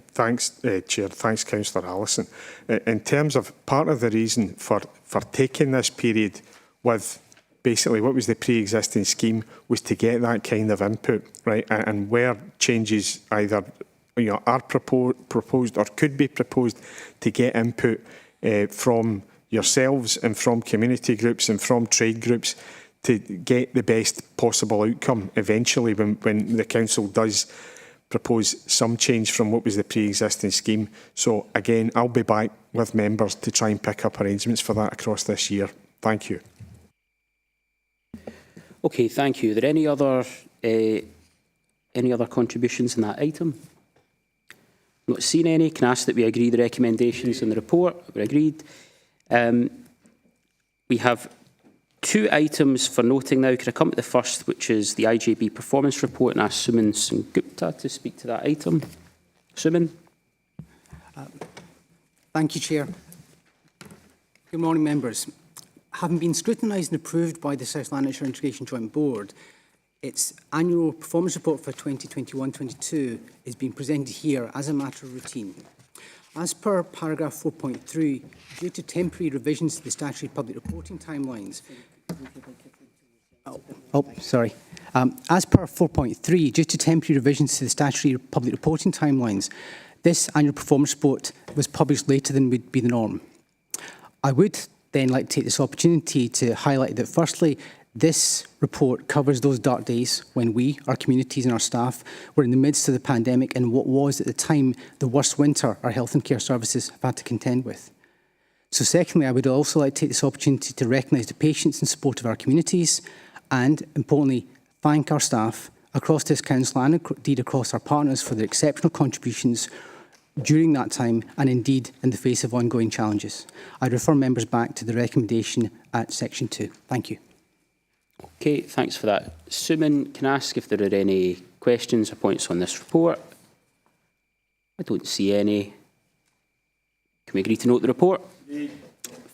Thanks, Chair. Thanks, Councillor Allison. In terms of part of the reason for taking this period with basically what was the pre-existing scheme was to get that kind of input, right? And where changes either are proposed or could be proposed, to get input from yourselves and from community groups and from trade groups to get the best possible outcome eventually when the council does propose some change from what was the pre-existing scheme. So again, I'll be back with members to try and pick up arrangements for that across this year. Thank you. Okay, thank you. Are there any other contributions in that item? Not seen any. Can I ask that we agree the recommendations in the report? We're agreed. We have 2 items for noting now. Could I come to the first, which is the IJB performance report, and ask Suman Sengupta to speak to that item? Suman. Thank you, Chair. Good morning, members. Having been scrutinised and approved by the South Lanarkshire Integration Joint Board, its annual performance report for 2021-22 is being presented here as a matter of routine. As per paragraph 4.3, due to temporary revisions to the statutory public reporting timelines, as per 4.3, due to temporary revisions to the statutory public reporting timelines, this annual performance report was published later than would be the norm. I would then like to take this opportunity to highlight that, firstly, this report covers those dark days when we, our communities and our staff, were in the midst of the pandemic and what was at the time the worst winter our health and care services have had to contend with. So secondly, I would also like to take this opportunity to recognise the patience and support of our communities and, importantly, thank our staff across this council and indeed across our partners for their exceptional contributions during that time and indeed in the face of ongoing challenges. I refer members back to the recommendation at section 2. Thank you. Okay, thanks for that. Suman, can I ask if there are any questions or points on this report? I don't see any. Can we agree to note the report?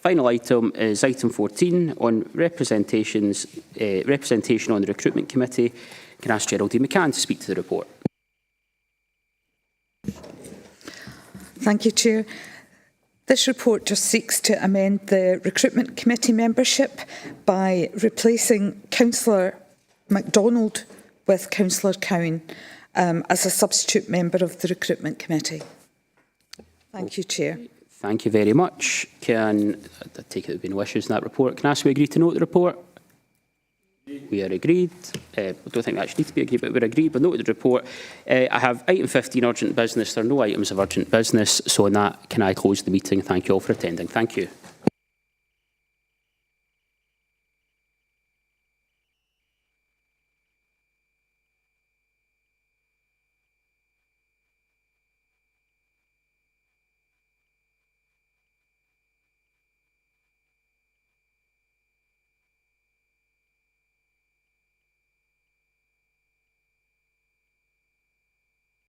Final item is item 14 on representation on the Recruitment Committee. Can I ask Geraldine McCann to speak to the report? Thank you, Chair. This report just seeks to amend the Recruitment Committee membership by replacing Councillor MacDonald with Councillor Cowan as a substitute member of the Recruitment Committee. Thank you, Chair. Thank you very much. I take it there have been no issues in that report. Can I ask we agree to note the report? We are agreed. I don't think we actually need to be agreed, but we're agreed. But note the report. I have item 15, urgent business. There are no items of urgent business. So on that, can I close the meeting? Thank you all for attending. Thank you.